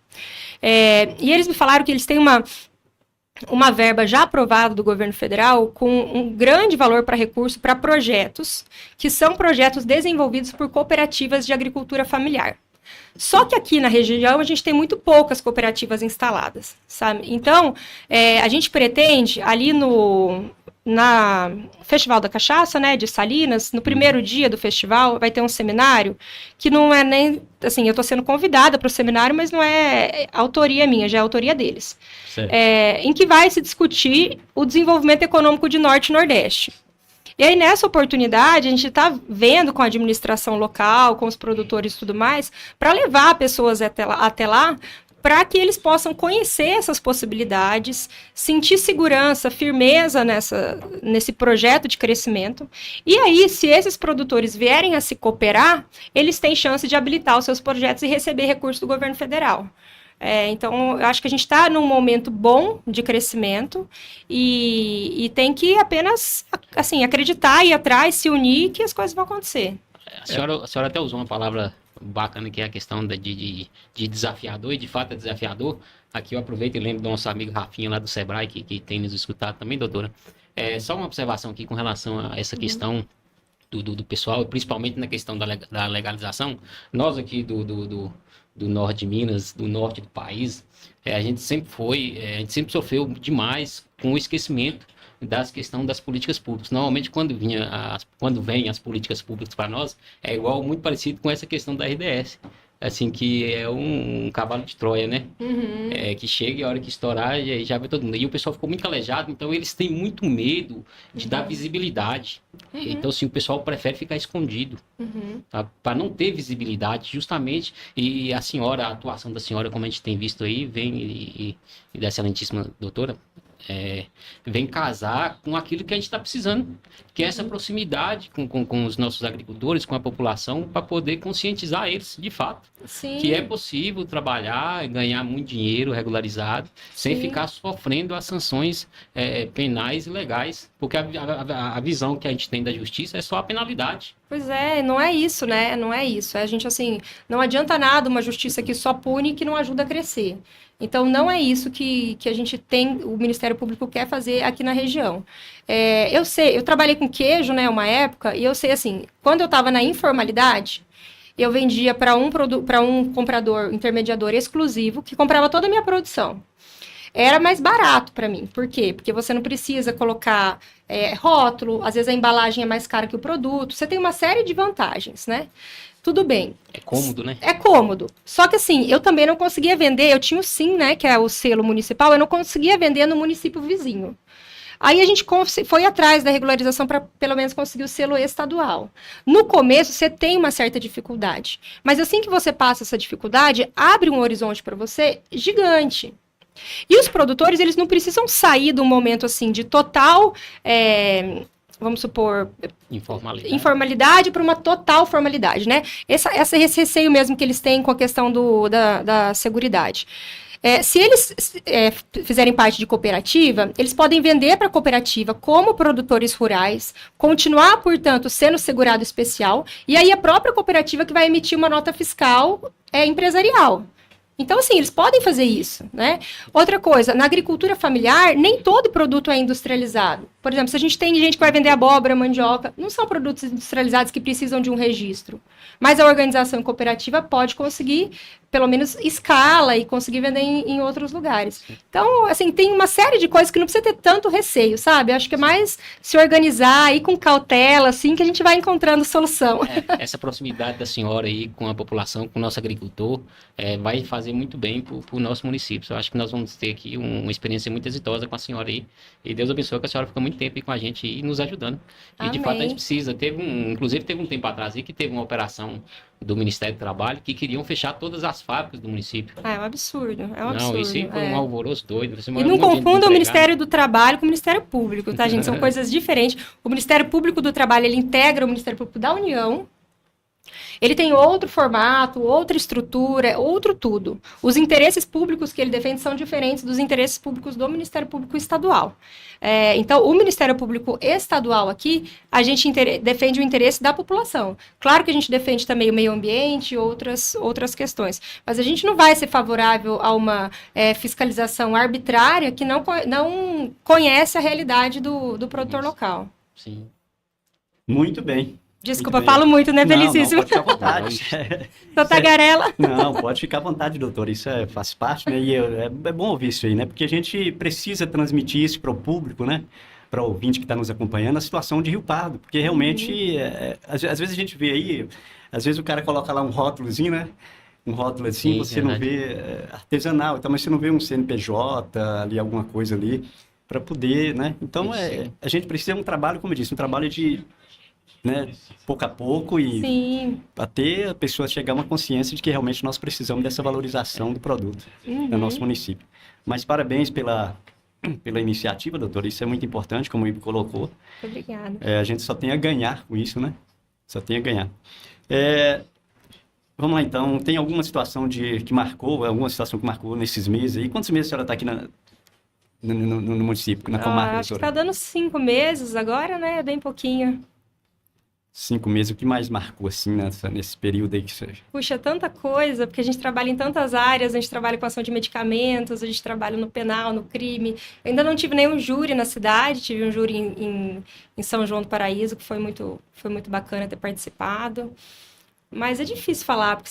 E eles me falaram que eles têm uma verba já aprovada do governo federal com um grande valor para recurso para projetos, que são projetos desenvolvidos por cooperativas de agricultura familiar. Só que aqui na região a gente tem muito poucas cooperativas instaladas, sabe? Então, a gente pretende ali na Festival da Cachaça, né, de Salinas, no primeiro dia do festival vai ter um seminário que não é nem, assim, eu estou sendo convidada para o seminário, mas não é autoria minha, já é autoria deles. Em que vai se discutir o desenvolvimento econômico de Norte e Nordeste. E aí, nessa oportunidade, a gente está vendo com a administração local, com os produtores e tudo mais, para levar pessoas até lá para que eles possam conhecer essas possibilidades, sentir segurança, firmeza nesse projeto de crescimento. E aí, se esses produtores vierem a se cooperar, eles têm chance de habilitar os seus projetos e receber recursos do governo federal. Então, eu acho que a gente está num momento bom de crescimento e tem que apenas, assim, acreditar, ir atrás, se unir, que as coisas vão acontecer. A senhora até usou uma palavra bacana, que é a questão de desafiador, e de fato é desafiador. Aqui eu aproveito e lembro do nosso amigo Rafinha lá do Sebrae, que tem nos escutado também, doutora. Só uma observação aqui com relação a essa questão do pessoal, principalmente na questão da legalização. Nós aqui do norte de Minas, do norte do país, a gente sempre sofreu demais com o esquecimento das questões das políticas públicas. Normalmente, quando vêm as políticas públicas para nós, é muito parecido com essa questão da RDS. Assim, que é um cavalo de Troia, né? Que chega e a hora que estourar, já vê todo mundo. E o pessoal ficou muito calejado, então eles têm muito medo de dar visibilidade. Então, assim, o pessoal prefere ficar escondido, tá? Para não ter visibilidade, justamente. E a atuação da senhora, como a gente tem visto aí, vem e da excelentíssima doutora, vem casar com aquilo que a gente está precisando, que é essa proximidade com os nossos agricultores, com a população, para poder conscientizar eles, de fato, Sim. que é possível trabalhar e ganhar muito dinheiro regularizado, sem Sim. ficar sofrendo as sanções penais e legais, porque a visão que a gente tem da justiça é só a penalidade. Pois é, não é isso, né? Não é isso. A gente, assim, não adianta nada uma justiça que só pune e que não ajuda a crescer. Então, não é isso que a gente tem, o Ministério Público quer fazer aqui na região. Eu sei, eu trabalhei com queijo, né, uma época, e eu sei, assim, quando eu estava na informalidade, eu vendia para um comprador, intermediador exclusivo, que comprava toda a minha produção. Era mais barato para mim. Por quê? Porque você não precisa colocar rótulo, às vezes a embalagem é mais cara que o produto, você tem uma série de vantagens, né? Tudo bem. É cômodo, né? É cômodo. Só que assim, eu também não conseguia vender, eu tinha o SIM, né, que é o selo municipal, eu não conseguia vender no município vizinho. Aí a gente foi atrás da regularização para pelo menos conseguir o selo estadual. No começo você tem uma certa dificuldade, mas assim que você passa essa dificuldade, abre um horizonte para você gigante. E os produtores, eles não precisam sair de um momento assim de total, vamos supor, informalidade para uma total formalidade, né? Esse receio mesmo que eles têm com a questão da seguridade. Se eles fizerem parte de cooperativa, eles podem vender para a cooperativa como produtores rurais, continuar, portanto, sendo segurado especial, e aí a própria cooperativa que vai emitir uma nota fiscal empresarial. Então, assim, eles podem fazer isso, né? Outra coisa, na agricultura familiar, nem todo produto é industrializado. Por exemplo, se a gente tem gente que vai vender abóbora, mandioca, não são produtos industrializados que precisam de um registro. Mas a organização cooperativa pode conseguir, pelo menos, escala e conseguir vender em outros lugares. Então, assim, tem uma série de coisas que não precisa ter tanto receio, sabe? Acho que é mais se organizar, ir com cautela, assim, que a gente vai encontrando solução. Essa proximidade da senhora aí com a população, com o nosso agricultor, vai fazer muito bem para o nosso município. Eu acho que nós vamos ter aqui uma experiência muito exitosa com a senhora aí. E Deus abençoe que a senhora fica muito tempo aí com a gente e nos ajudando. E de fato a gente precisa. Inclusive teve um tempo atrás aí que teve uma operação do Ministério do Trabalho que queriam fechar todas as fábricas do município. É um absurdo, é um absurdo. Não, isso aí foi um alvoroço doido. E não confunda o Ministério do Trabalho com o Ministério Público, tá, gente? São coisas diferentes. O Ministério Público do Trabalho, ele integra o Ministério Público da União. Ele tem outro formato, outra estrutura, outro tudo. Os interesses públicos que ele defende são diferentes dos interesses públicos do Ministério Público Estadual. Então, o Ministério Público Estadual aqui, a gente defende o interesse da população. Claro que a gente defende também o meio ambiente e outras questões, mas a gente não vai ser favorável a uma fiscalização arbitrária que não conhece a realidade do produtor local. Sim. Muito bem. Desculpa, falo muito, né, Felicíssimo? Não, pode ficar à vontade. Sou tagarela. Não, pode ficar à vontade, doutor. Isso faz parte, né? E é bom ouvir isso aí, né? Porque a gente precisa transmitir isso para o público, né? Para o ouvinte que está nos acompanhando, a situação de Rio Pardo. Porque realmente, às vezes a gente vê aí, às vezes o cara coloca lá um rótulozinho, né? Um rótulo assim, Sim, você não vê artesanal, então, mas você não vê um CNPJ ali, alguma coisa ali, para poder, né? Então, a gente precisa de um trabalho, como eu disse, um trabalho de... né, pouco a pouco e até a pessoa chegar a uma consciência de que realmente nós precisamos dessa valorização do produto no nosso município. Mas parabéns pela iniciativa, doutora, isso é muito importante, como o Ivo colocou. Obrigada. A gente só tem a ganhar com isso, né? Só tem a ganhar. Vamos lá, então, tem alguma situação que marcou nesses meses aí? Quantos meses a senhora está aqui no município, na comarca, acho que está dando 5 meses agora, né? É bem pouquinho. 5 meses, o que mais marcou, assim, nesse período aí que você... Puxa, tanta coisa, porque a gente trabalha em tantas áreas, a gente trabalha com ação de medicamentos, a gente trabalha no penal, no crime. Eu ainda não tive nenhum júri na cidade, tive um júri em São João do Paraíso, que foi muito bacana ter participado. Mas é difícil falar, porque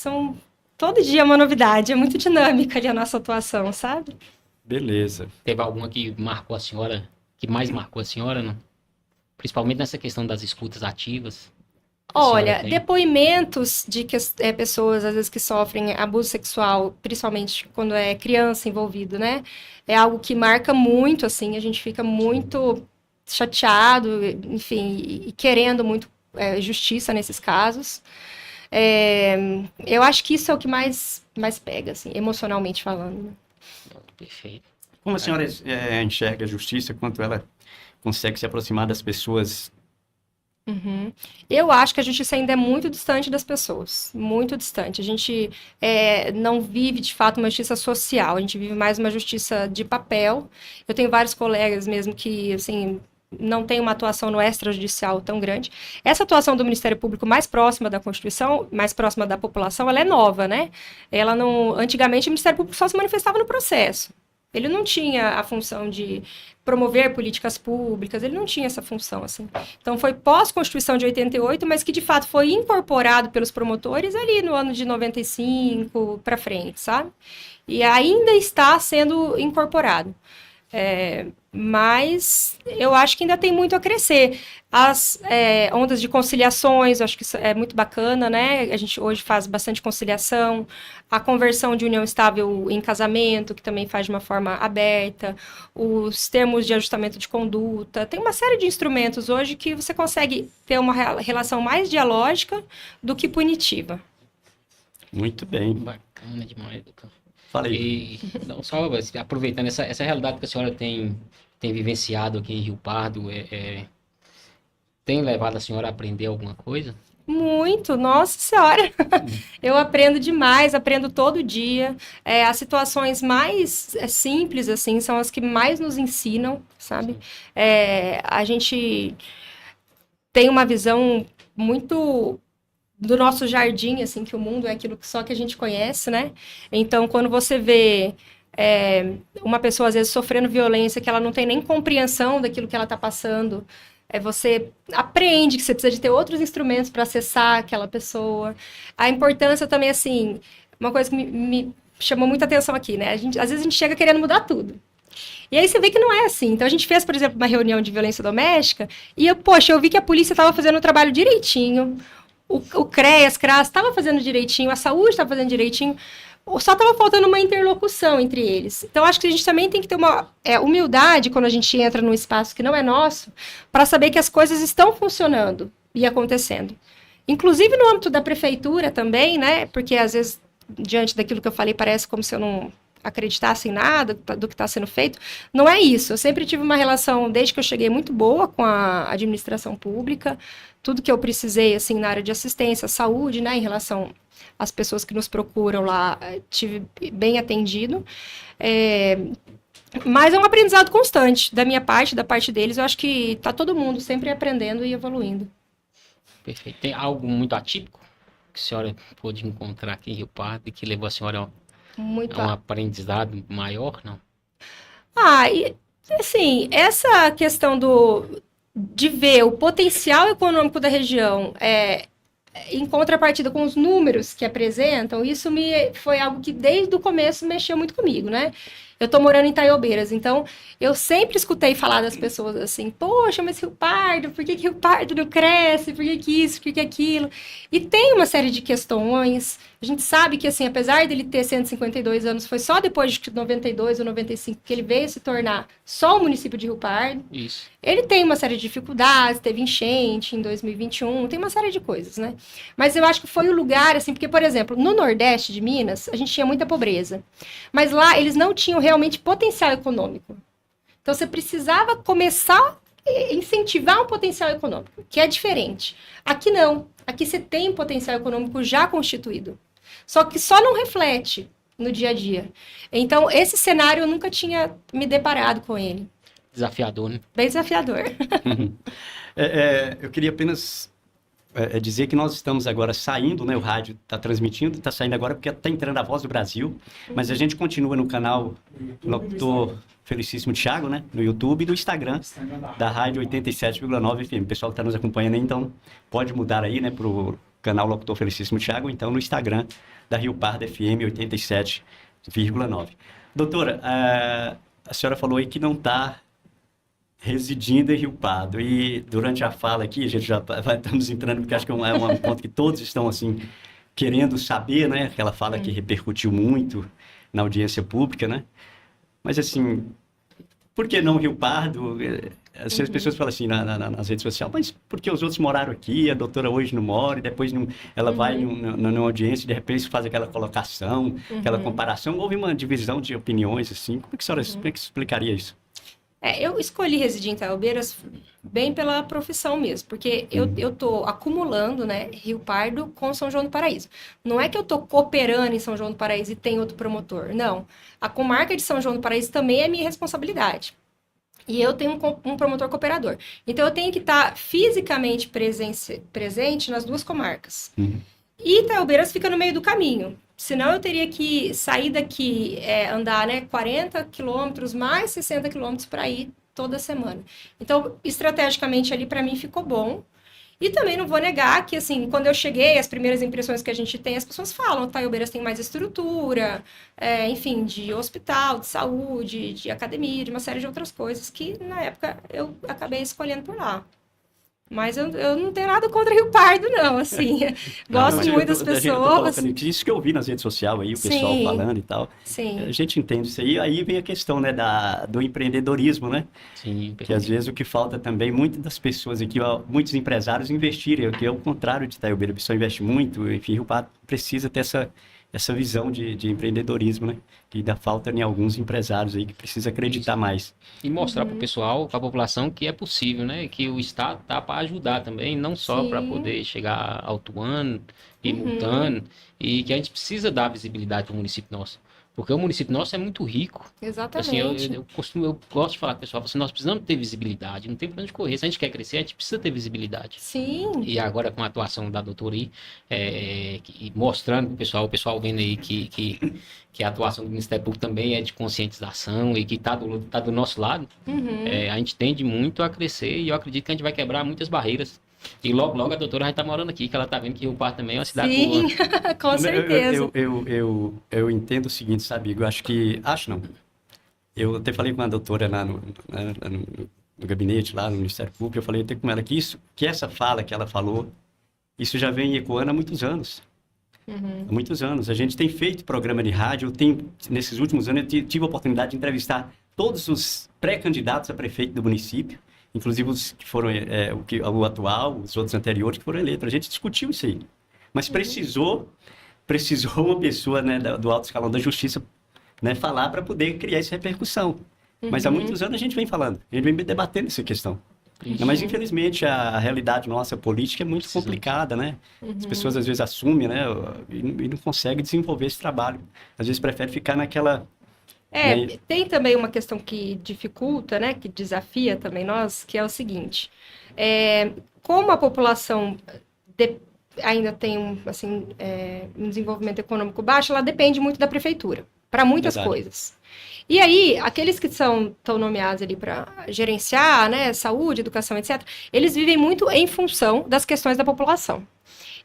todo dia é uma novidade, é muito dinâmica ali a nossa atuação, sabe? Beleza. Teve alguma que marcou a senhora, que mais marcou a senhora, não? Principalmente nessa questão das escutas ativas. Olha, depoimentos de pessoas, às vezes, que sofrem abuso sexual, principalmente quando é criança envolvido, né? É algo que marca muito, assim, a gente fica muito chateado, enfim, e querendo muito justiça nesses casos. Eu acho que isso é o que mais pega, assim, emocionalmente falando. Perfeito. Como a senhora enxerga a justiça, quanto ela consegue se aproximar das pessoas? Uhum. Eu acho que a justiça ainda é muito distante das pessoas, muito distante. A gente não vive, de fato, uma justiça social, a gente vive mais uma justiça de papel. Eu tenho vários colegas mesmo que, assim, não tem uma atuação no extrajudicial tão grande. Essa atuação do Ministério Público mais próxima da Constituição, mais próxima da população, ela é nova, né? Ela não... Antigamente, o Ministério Público só se manifestava no processo. Ele não tinha a função de promover políticas públicas, ele não tinha essa função, assim. Então, foi pós-Constituição de 88, mas que, de fato, foi incorporado pelos promotores ali no ano de 95 para frente, sabe? E ainda está sendo incorporado. Mas eu acho que ainda tem muito a crescer. As ondas de conciliações, eu acho que isso é muito bacana, né? A gente hoje faz bastante conciliação, a conversão de união estável em casamento, que também faz de uma forma aberta, os termos de ajustamento de conduta, tem uma série de instrumentos hoje que você consegue ter uma relação mais dialógica do que punitiva. Muito bem. Bacana demais, doutor. Falei. E não só aproveitando essa realidade que a senhora tem vivenciado aqui em Rio Pardo, tem levado a senhora a aprender alguma coisa? Muito, nossa senhora, eu aprendo demais, aprendo todo dia. As situações mais simples, assim, são as que mais nos ensinam, sabe? A gente tem uma visão muito do nosso jardim, assim, que o mundo é aquilo que só que a gente conhece, né? Então, quando você vê uma pessoa, às vezes, sofrendo violência, que ela não tem nem compreensão daquilo que ela está passando, você aprende que você precisa de ter outros instrumentos para acessar aquela pessoa. A importância também, assim, uma coisa que me chamou muita atenção aqui, né? Às vezes a gente chega querendo mudar tudo. E aí você vê que não é assim. Então a gente fez, por exemplo, uma reunião de violência doméstica e eu vi que a polícia estava fazendo o trabalho direitinho, o CREAS, CRAS estava fazendo direitinho, a saúde estava fazendo direitinho, só estava faltando uma interlocução entre eles. Então, acho que a gente também tem que ter uma humildade quando a gente entra num espaço que não é nosso, para saber que as coisas estão funcionando e acontecendo. Inclusive no âmbito da prefeitura também, né? Porque às vezes, diante daquilo que eu falei, parece como se eu não acreditasse em nada do que está sendo feito. Não é isso. Eu sempre tive uma relação, desde que eu cheguei, muito boa com a administração pública. Tudo que eu precisei, assim, na área de assistência, saúde, né? Em relação às pessoas que nos procuram lá, tive bem atendido. Mas é um aprendizado constante, da minha parte, da parte deles. Eu acho que está todo mundo sempre aprendendo e evoluindo. Perfeito. Tem algo muito atípico que a senhora pôde encontrar aqui em Rio Pardo e que levou a senhora a um aprendizado maior, não? E, assim, essa questão de ver o potencial econômico da região em contrapartida com os números que apresentam, isso foi algo que desde o começo mexeu muito comigo, né? Eu tô morando em Itaiobeiras, então eu sempre escutei falar das pessoas assim, poxa, mas Rio Pardo, por que Rio Pardo não cresce? Por que isso, por que aquilo? E tem uma série de questões. A gente sabe que, assim, apesar dele ter 152 anos, foi só depois de 92 ou 95 que ele veio se tornar só o município de Rio Pardo. Isso. Ele tem uma série de dificuldades, teve enchente em 2021, tem uma série de coisas, né? Mas eu acho que foi o lugar, assim, porque, por exemplo, no Nordeste de Minas, a gente tinha muita pobreza. Mas lá, eles não tinham realmente potencial econômico. Então, você precisava começar a incentivar um potencial econômico, que é diferente. Aqui não. Aqui você tem um potencial econômico já constituído. Só que só não reflete no dia a dia. Então, esse cenário eu nunca tinha me deparado com ele. Desafiador, né? Bem desafiador. Eu queria apenas dizer que nós estamos agora saindo, né? O rádio está transmitindo, está saindo agora porque está entrando a Voz do Brasil, mas a gente continua no canal Locutor Felicíssimo Thiago, né? No YouTube e no Instagram da Rádio 87,9 FM. O pessoal que está nos acompanhando aí, então pode mudar aí, né? Para o canal Locutor Felicíssimo Thiago, então no Instagram da Rio Pardo FM 87,9. Doutora, a senhora falou aí que não está residindo em Rio Pardo. E durante a fala aqui, a gente já estamos entrando, porque acho que é um ponto que todos estão, assim, querendo saber, né? Aquela fala que repercutiu muito na audiência pública, né? Mas, assim, por que não Rio Pardo? Assim, as pessoas falam assim nas redes sociais, mas porque os outros moraram aqui, a doutora hoje não mora, e depois ela vai numa audiência e de repente faz aquela colocação, aquela comparação. Houve uma divisão de opiniões, assim. Como é que a senhora como é que explicaria isso? Eu escolhi residir em Itaobeiras bem pela profissão mesmo, porque eu tô acumulando, né, Rio Pardo com São João do Paraíso. Não é que eu tô cooperando em São João do Paraíso e tem outro promotor, não. A comarca de São João do Paraíso também é minha responsabilidade. E eu tenho um promotor cooperador. Então, eu tenho que estar fisicamente presente nas duas comarcas. E Itaobeiras fica no meio do caminho. Senão, eu teria que sair daqui, andar, né, 40 quilômetros, mais 60 quilômetros para ir toda semana. Então, estrategicamente, ali, para mim, ficou bom. E também não vou negar que, assim, quando eu cheguei, as primeiras impressões que a gente tem, as pessoas falam, Itaobeiras tem mais estrutura, enfim, de hospital, de saúde, de academia, de uma série de outras coisas que, na época, eu acabei escolhendo por lá. Mas eu não tenho nada contra Rio Pardo, não, assim. Gosto muito das pessoas. Isso que eu vi nas redes sociais aí, o pessoal falando e tal. Sim. A gente entende isso aí. Aí vem a questão, né, do empreendedorismo, né? Sim, que às vezes o que falta também, muitas das pessoas aqui, muitos empresários investirem, que é o contrário de Itaiobeira, o pessoal investe muito, enfim, Rio Pardo precisa ter essa visão de empreendedorismo, né? Que ainda falta em alguns empresários aí que precisa acreditar mais. E mostrar para o pessoal, para a população, que é possível, né? Que o Estado tá para ajudar também, não só para poder chegar autuando e multando, e que a gente precisa dar visibilidade para o município nosso. Porque o município nosso é muito rico. Exatamente. Assim, eu gosto de falar com o pessoal, assim, nós precisamos ter visibilidade, não tem pra onde correr. Se a gente quer crescer, a gente precisa ter visibilidade. Sim. E agora com a atuação da doutora aí, mostrando pro o pessoal vendo aí que a atuação do Ministério Público também é de conscientização e que tá do nosso lado, a gente tende muito a crescer e eu acredito que a gente vai quebrar muitas barreiras. E logo, logo a doutora já está morando aqui, que ela está vendo que Rio Pardo também é uma cidade boa. Sim, com certeza. Eu entendo o seguinte, sabe? Eu acho que... Acho não. Eu até falei com a doutora lá no gabinete, lá no Ministério Público, eu falei até com ela que essa fala que ela falou, isso já vem ecoando há muitos anos. Há muitos anos. A gente tem feito programa de rádio, nesses últimos anos eu tive a oportunidade de entrevistar todos os pré-candidatos a prefeito do município, inclusive os que foram, o atual, os outros anteriores que foram eleitos. A gente discutiu isso aí. Mas precisou uma pessoa, né, do alto escalão da justiça, né, falar para poder criar essa repercussão. Mas há muitos anos a gente vem falando, a gente vem debatendo essa questão. Mas, infelizmente, a realidade nossa política é muito complicada, né? As pessoas, às vezes, assumem, né, e não conseguem desenvolver esse trabalho. Às vezes, preferem ficar naquela... Tem também uma questão que dificulta, né, que desafia também nós, que é o seguinte, como a população ainda tem um desenvolvimento econômico baixo, ela depende muito da prefeitura, para muitas coisas. E aí, aqueles que estão nomeados ali para gerenciar, né, saúde, educação, etc., eles vivem muito em função das questões da população.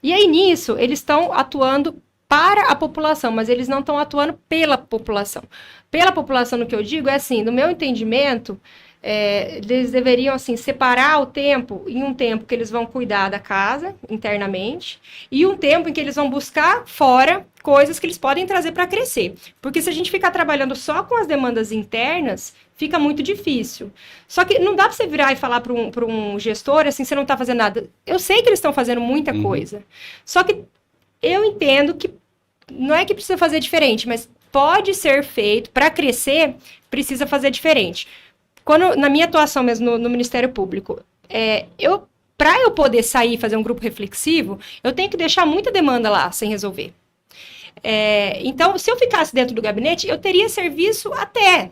E aí, nisso, eles estão atuando para a população, mas eles não estão atuando pela população. Pela população, no que eu digo, é assim, no meu entendimento, eles deveriam, assim, separar o tempo em um tempo que eles vão cuidar da casa, internamente, e um tempo em que eles vão buscar fora coisas que eles podem trazer para crescer. Porque se a gente ficar trabalhando só com as demandas internas, fica muito difícil. Só que não dá para você virar e falar para um gestor, assim, você não está fazendo nada. Eu sei que eles estão fazendo muita coisa. Só que eu entendo que não é que precisa fazer diferente, mas pode ser feito, para crescer, precisa fazer diferente. Na minha atuação mesmo no Ministério Público, para eu poder sair e fazer um grupo reflexivo, eu tenho que deixar muita demanda lá sem resolver. Então, se eu ficasse dentro do gabinete, eu teria serviço até.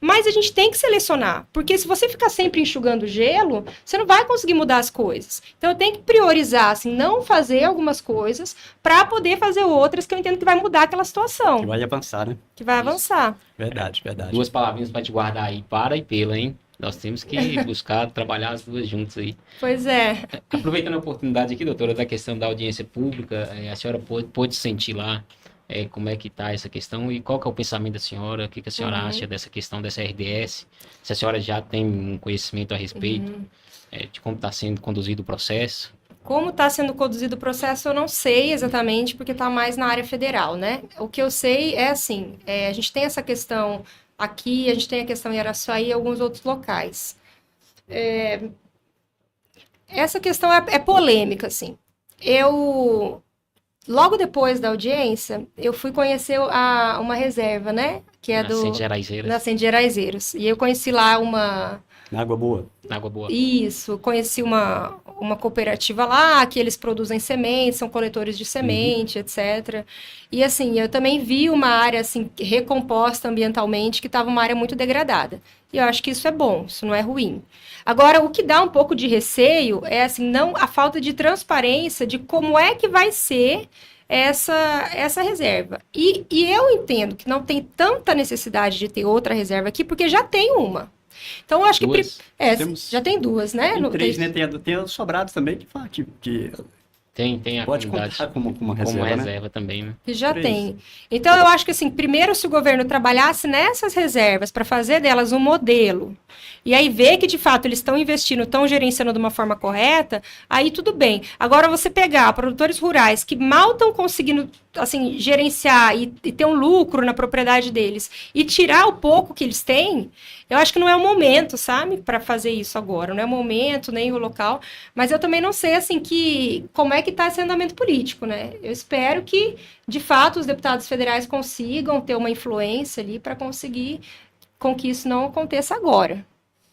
Mas a gente tem que selecionar, porque se você ficar sempre enxugando gelo, você não vai conseguir mudar as coisas. Então, eu tenho que priorizar, assim, não fazer algumas coisas para poder fazer outras que eu entendo que vai mudar aquela situação. Que vai avançar, né? Que vai avançar. Verdade. Duas palavrinhas para te guardar aí, para e pela, hein? Nós temos que buscar trabalhar as duas juntas aí. Pois é. Aproveitando a oportunidade aqui, doutora, da questão da audiência pública, a senhora pôde sentir lá como é que está essa questão e qual que é o pensamento da senhora, o que a senhora acha dessa questão dessa RDS, se a senhora já tem um conhecimento a respeito de como está sendo conduzido o processo. Como está sendo conduzido o processo, eu não sei exatamente, porque está mais na área federal, né? O que eu sei é assim, a gente tem essa questão aqui, a gente tem a questão em Araçuaí e alguns outros locais. Essa questão é polêmica, assim. Logo depois da audiência, eu fui conhecer uma reserva, né? Que é Nascente Geraizeiras. Nascente Geraizeiros. E eu conheci lá Água boa. Água boa. Isso, conheci uma cooperativa lá, que eles produzem sementes, são coletores de semente, etc. E assim, eu também vi uma área assim, recomposta ambientalmente, que estava uma área muito degradada. E eu acho que isso é bom, isso não é ruim. Agora, o que dá um pouco de receio é assim, não a falta de transparência de como é que vai ser essa reserva. E eu entendo que não tem tanta necessidade de ter outra reserva aqui, porque já tem uma. Então, eu acho Duas? já tem duas, né? Tem três, né? Tem o Sobrado também, que Tem a pode comunidade contar como uma como reserva, né? reserva também, né? Que já Três. tem. Então, eu acho que, assim, primeiro, se o governo trabalhasse nessas reservas para fazer delas um modelo, e aí ver que, de fato, eles estão investindo, estão gerenciando de uma forma correta, aí tudo bem. Agora, você pegar produtores rurais que mal estão conseguindo, assim, gerenciar e ter um lucro na propriedade deles, e tirar o pouco que eles têm, eu acho que não é o momento, sabe, para fazer isso agora. Não é o momento, nem o local. Mas eu também não sei, assim, como é que está esse andamento político, né? Eu espero que, de fato, os deputados federais consigam ter uma influência ali para conseguir com que isso não aconteça agora.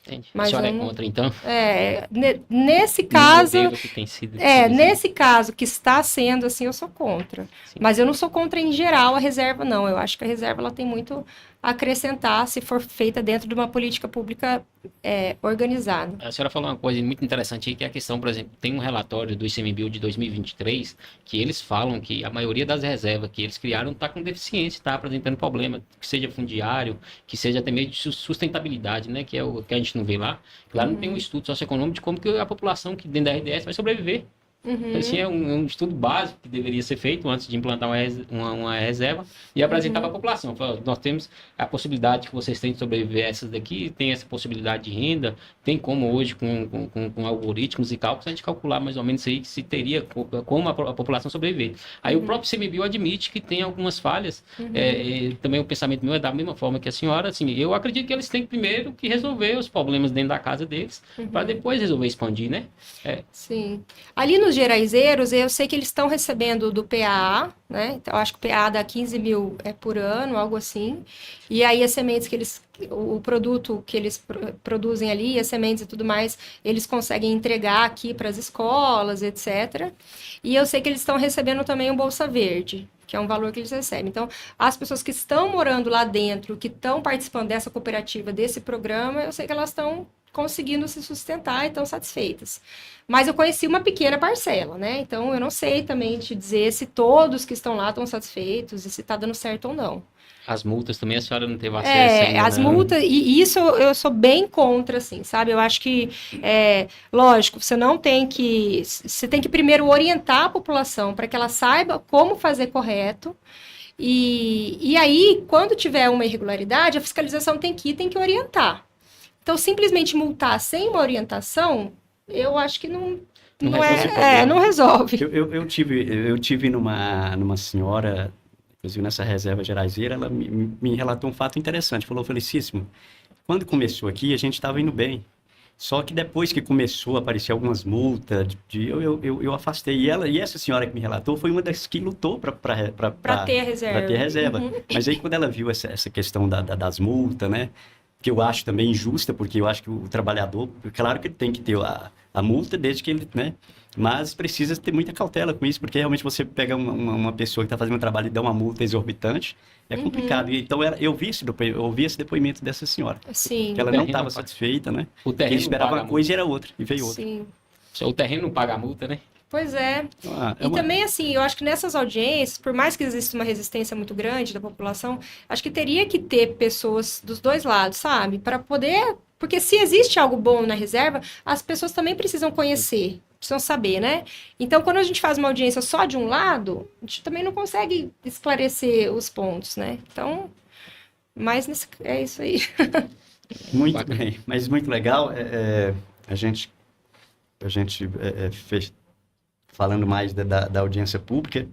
Entendi. A Mas senhora eu é não- contra, então? Nesse No caso, modelo que tem sido estabeelecido. nesse caso que está sendo assim, eu sou contra. Sim. Mas eu não sou contra em geral a reserva, não. Eu acho que a reserva ela tem muito a acrescentar se for feita dentro de uma política pública organizada. A senhora falou uma coisa muito interessante aí, que é a questão, por exemplo, tem um relatório do ICMBio de 2023, que eles falam que a maioria das reservas que eles criaram está com deficiência, está apresentando problema, que seja fundiário, que seja até mesmo de sustentabilidade, né, que é o que a gente não vê lá. Lá não tem um estudo socioeconômico de como que a população que dentro da RDS vai sobreviver. Assim, é um estudo básico que deveria ser feito antes de implantar uma reserva e apresentar para a população. Fala, nós temos a possibilidade que vocês têm de sobreviver a essas daqui, tem essa possibilidade de renda, tem como hoje com algoritmos e cálculos a gente calcular mais ou menos aí se teria como a população sobreviver. Aí o próprio CMBio admite que tem algumas falhas, também o pensamento meu é da mesma forma que a senhora, assim, eu acredito que eles têm primeiro que resolver os problemas dentro da casa deles, para depois resolver expandir, né? Sim. Ali nos Geraizeiros, eu sei que eles estão recebendo do PAA, né? Então, eu acho que o PAA dá 15 mil por ano, algo assim. E aí as sementes o produto que eles produzem ali, as sementes e tudo mais, eles conseguem entregar aqui para as escolas, etc. E eu sei que eles estão recebendo também o Bolsa Verde, que é um valor que eles recebem. Então, as pessoas que estão morando lá dentro, que estão participando dessa cooperativa, desse programa, eu sei que elas estão conseguindo se sustentar e estão satisfeitas. Mas eu conheci uma pequena parcela, né? Então, eu não sei também te dizer se todos que estão lá estão satisfeitos e se está dando certo ou não. As multas também a senhora não teve acesso ainda, As né? multas, e isso eu sou bem contra, assim, sabe? Eu acho que, lógico, você tem que primeiro orientar a população para que ela saiba como fazer correto, e aí, quando tiver uma irregularidade, a fiscalização tem que orientar. Então, simplesmente multar sem uma orientação, eu acho que não resolve o problema. não resolve. Eu tive numa senhora, inclusive nessa reserva geraizeira, ela me relatou um fato interessante. Falou, Felicíssimo, quando começou aqui, a gente estava indo bem. Só que depois que começou a aparecer algumas multas, eu afastei. E essa senhora que me relatou foi uma das que lutou para ter a reserva. Pra ter reserva. Mas aí quando ela viu essa questão das multas, né? Que eu acho também injusta, porque eu acho que o trabalhador, claro que ele tem que ter a multa desde que ele, né? Mas precisa ter muita cautela com isso, porque realmente você pega uma pessoa que está fazendo um trabalho e dá uma multa exorbitante, é complicado. Então eu ouvi esse depoimento dessa senhora, Sim. que ela não estava satisfeita, né? O Que terreno esperava paga uma coisa e era outra, e veio outra. Sim. O terreno não paga a multa, né? Pois é. E também, assim, eu acho que nessas audiências, por mais que exista uma resistência muito grande da população, acho que teria que ter pessoas dos dois lados, sabe? Para poder... Porque se existe algo bom na reserva, as pessoas também precisam conhecer, precisam saber, né? Então, quando a gente faz uma audiência só de um lado, a gente também não consegue esclarecer os pontos, né? Então, mas é isso aí. Muito bem, mas muito legal. A gente fez, falando mais da audiência pública,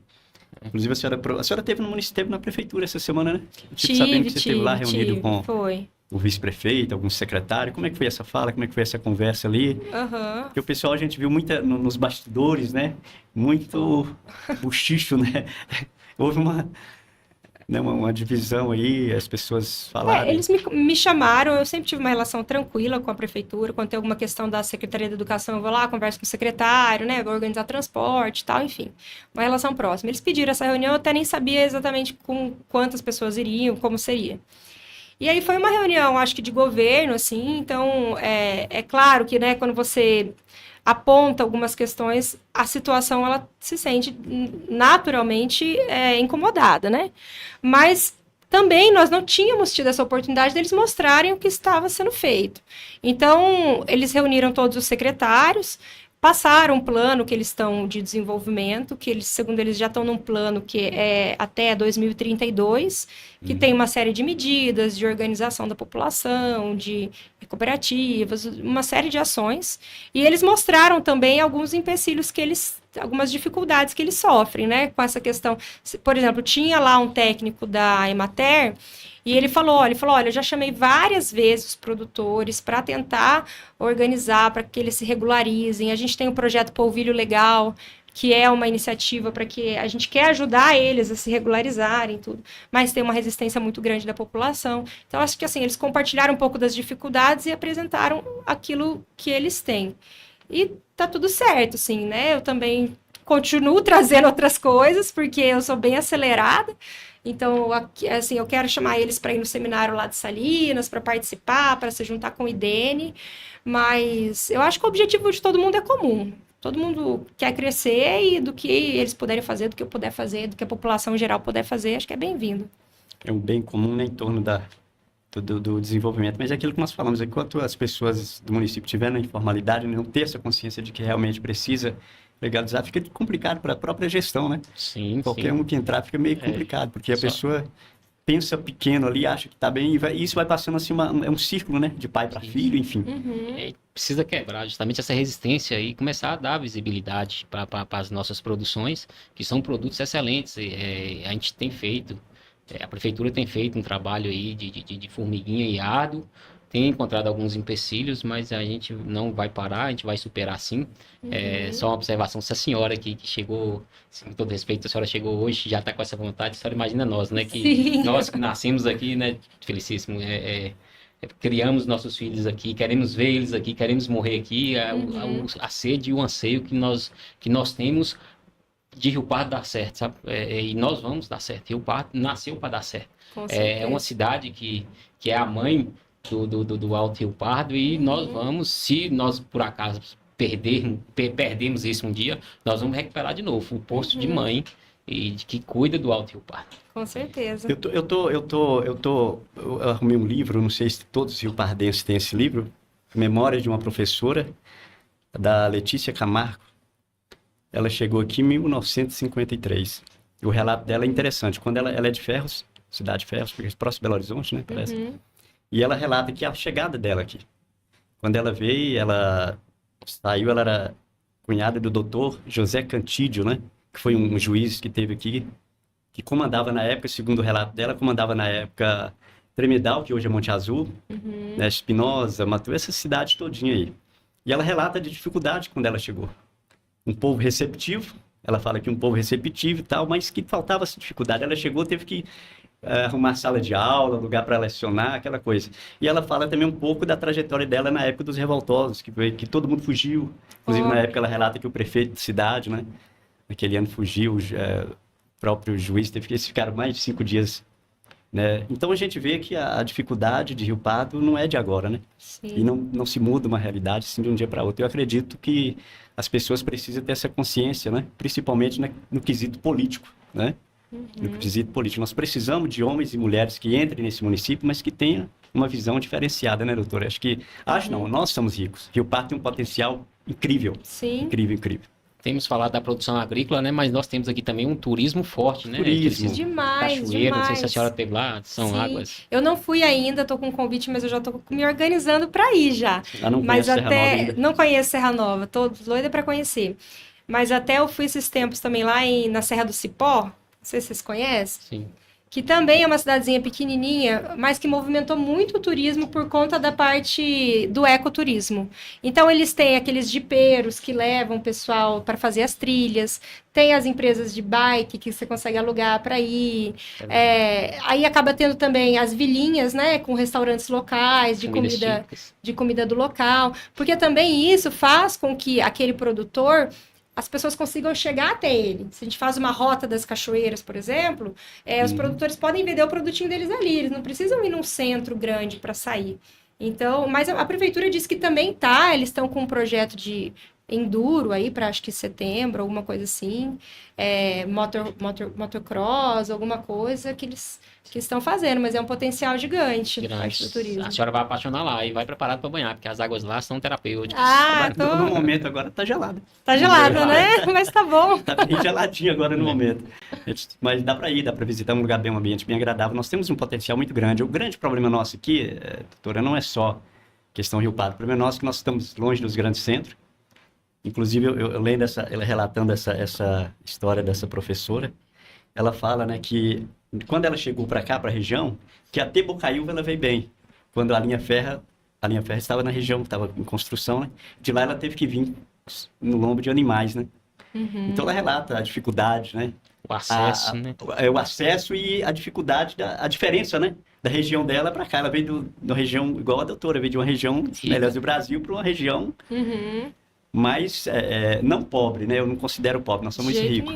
inclusive a senhora teve no município, teve na prefeitura essa semana, né? Eu fico sabendo que você esteve lá reunido com... Foi. o vice-prefeito, algum secretário. Como é que foi essa fala? Como é que foi essa conversa ali? Aham. Porque o pessoal, a gente viu muita nos bastidores, né? Muito buchicho, né? Houve uma divisão aí, as pessoas falaram. Eles me chamaram, eu sempre tive uma relação tranquila com a prefeitura, quando tem alguma questão da Secretaria da Educação, eu vou lá, converso com o secretário, né, vou organizar transporte e tal, enfim, uma relação próxima. Eles pediram essa reunião, eu até nem sabia exatamente com quantas pessoas iriam, como seria. E aí foi uma reunião, acho que de governo, assim, então é claro que, né, quando você aponta algumas questões, a situação ela se sente naturalmente incomodada, né? Mas também nós não tínhamos tido essa oportunidade deles mostrarem o que estava sendo feito. Então, eles reuniram todos os secretários, passaram um plano que eles estão de desenvolvimento, que eles, segundo eles, já estão num plano que é até 2032, que tem uma série de medidas de organização da população, de cooperativas, uma série de ações. E eles mostraram também alguns empecilhos que eles, algumas dificuldades que eles sofrem, né, com essa questão. Por exemplo, tinha lá um técnico da Emater, e ele falou, olha, eu já chamei várias vezes os produtores para tentar organizar, para que eles se regularizem. A gente tem o projeto Polvilho Legal, que é uma iniciativa para que a gente quer ajudar eles a se regularizarem, tudo, mas tem uma resistência muito grande da população. Então, acho que assim, eles compartilharam um pouco das dificuldades e apresentaram aquilo que eles têm. E tá tudo certo, assim, né? Eu também continuo trazendo outras coisas, porque eu sou bem acelerada. Então, assim, eu quero chamar eles para ir no seminário lá de Salinas, para participar, para se juntar com o IDENE, mas eu acho que o objetivo de todo mundo é comum. Todo mundo quer crescer e do que eles puderem fazer, do que eu puder fazer, do que a população em geral puder fazer, acho que é bem-vindo. É um bem comum, né, em torno do desenvolvimento, mas é aquilo que nós falamos, enquanto as pessoas do município estiverem na informalidade, não ter essa consciência de que realmente precisa legalizar, fica complicado para a própria gestão, né? Sim, Qualquer um que entrar fica meio complicado, porque a pessoa pensa pequeno ali, acha que está bem, e isso vai passando assim, é um círculo, né? De pai para filho, enfim. Precisa quebrar justamente essa resistência e começar a dar visibilidade para as nossas produções, que são produtos excelentes. A gente tem feito, a prefeitura tem feito um trabalho aí de formiguinha e árduo, tem encontrado alguns empecilhos, mas a gente não vai parar, a gente vai superar sim. Só uma observação, se a senhora aqui que chegou, assim, com todo respeito, a senhora chegou hoje, já está com essa vontade, a senhora imagina nós, né? Que nós que nascemos aqui, né? Felicíssimo, criamos nossos filhos aqui, queremos ver eles aqui, queremos morrer aqui, a sede e o anseio que nós temos de Rio Pardo dar certo, sabe? E nós vamos dar certo. Rio Pardo nasceu para dar certo. É uma cidade que é a mãe do Alto Rio Pardo e nós vamos, se nós por acaso perdemos isso um dia, nós vamos recuperar de novo o posto de mãe e que cuida do Alto Rio Pardo. Com certeza. Eu arrumei um livro, não sei se todos os riopardenses têm esse livro, Memórias de uma Professora, da Letícia Camargo. Ela chegou aqui em 1953. O relato dela é interessante. Quando ela é de Ferros, cidade de Ferros, próximo de Belo Horizonte, né? Parece. E ela relata que a chegada dela aqui. Quando ela veio, ela saiu, ela era cunhada do doutor José Cantídio, né? Que foi um juiz que teve aqui, que comandava na época, segundo o relato dela, comandava na época Tremedal, que hoje é Monte Azul, né? Espinosa, Matu, essa cidade todinha aí. E ela relata de dificuldade quando ela chegou. Um povo receptivo, ela fala que um povo receptivo e tal, mas que faltava essa dificuldade. Ela chegou, teve que arrumar sala de aula, lugar para lecionar, aquela coisa. E ela fala também um pouco da trajetória dela na época dos revoltosos, que todo mundo fugiu. Inclusive, na época, ela relata que o prefeito de cidade, né, naquele ano fugiu, o próprio juiz eles ficaram mais de 5 dias. Né? Então, a gente vê que a dificuldade de Rio Pardo não é de agora, né? Sim. E não se muda uma realidade assim de um dia para outro. Eu acredito que as pessoas precisam ter essa consciência, né? Principalmente no quesito político, né? No quesito político. Nós precisamos de homens e mulheres que entrem nesse município, mas que tenham uma visão diferenciada, né, doutora? Não, nós somos ricos. Rio Pardo tem um potencial incrível. Sim. Incrível, incrível. Temos falado da produção agrícola, né? Mas nós temos aqui também um turismo forte, né? Turismo. Demais, Cachoeira, não sei se a demais. senhora teve lá, São Sim. Águas. Eu não fui ainda, estou com um convite, mas eu já estou me organizando para ir já. Não Mas conheço Serra Nova até ainda. não conheço Serra Nova, estou doida para conhecer. Mas até eu fui esses tempos também lá na Serra do Cipó, não sei se vocês conhecem, Sim. que também é uma cidadezinha pequenininha, mas que movimentou muito o turismo por conta da parte do ecoturismo. Então, eles têm aqueles jipeiros que levam o pessoal para fazer as trilhas, tem as empresas de bike que você consegue alugar para ir. Aí acaba tendo também as vilinhas, né, com restaurantes locais, de comida do local, porque também isso faz com que aquele produtor, as pessoas consigam chegar até ele. Se a gente faz uma rota das cachoeiras, por exemplo, os produtores podem vender o produtinho deles ali, eles não precisam ir num centro grande para sair. Então, mas a prefeitura disse que também eles estão com um projeto de enduro aí para acho que setembro, alguma coisa assim, motocross, alguma coisa que eles estão fazendo, mas é um potencial gigante do turismo. A senhora vai apaixonar lá e vai preparado para banhar, porque as águas lá são terapêuticas. No momento agora tá gelado. Tá gelado, né? Mas tá bom. Tá bem geladinho agora no momento. Mas dá para ir, dá para visitar um lugar bem, um ambiente bem agradável. Nós temos um potencial muito grande. O grande problema nosso aqui, doutora, não é só questão Rio Pardo. O problema nosso é que nós estamos longe dos grandes centros. Inclusive, eu lendo ela relatando essa história dessa professora, ela fala, né, que quando ela chegou para cá, para a região, que até Bocaiúva ela veio bem. Quando a linha ferro estava na região, estava em construção, né? De lá ela teve que vir no lombo de animais, né? Uhum. Então ela relata a dificuldade, né? O acesso, né? O acesso e a dificuldade, a diferença, né? Da região dela para cá. Ela veio da região, igual a doutora, veio de uma região melhor do Brasil para uma região... Uhum. Mas não pobre, né? Eu não considero pobre, nós somos muito ricos.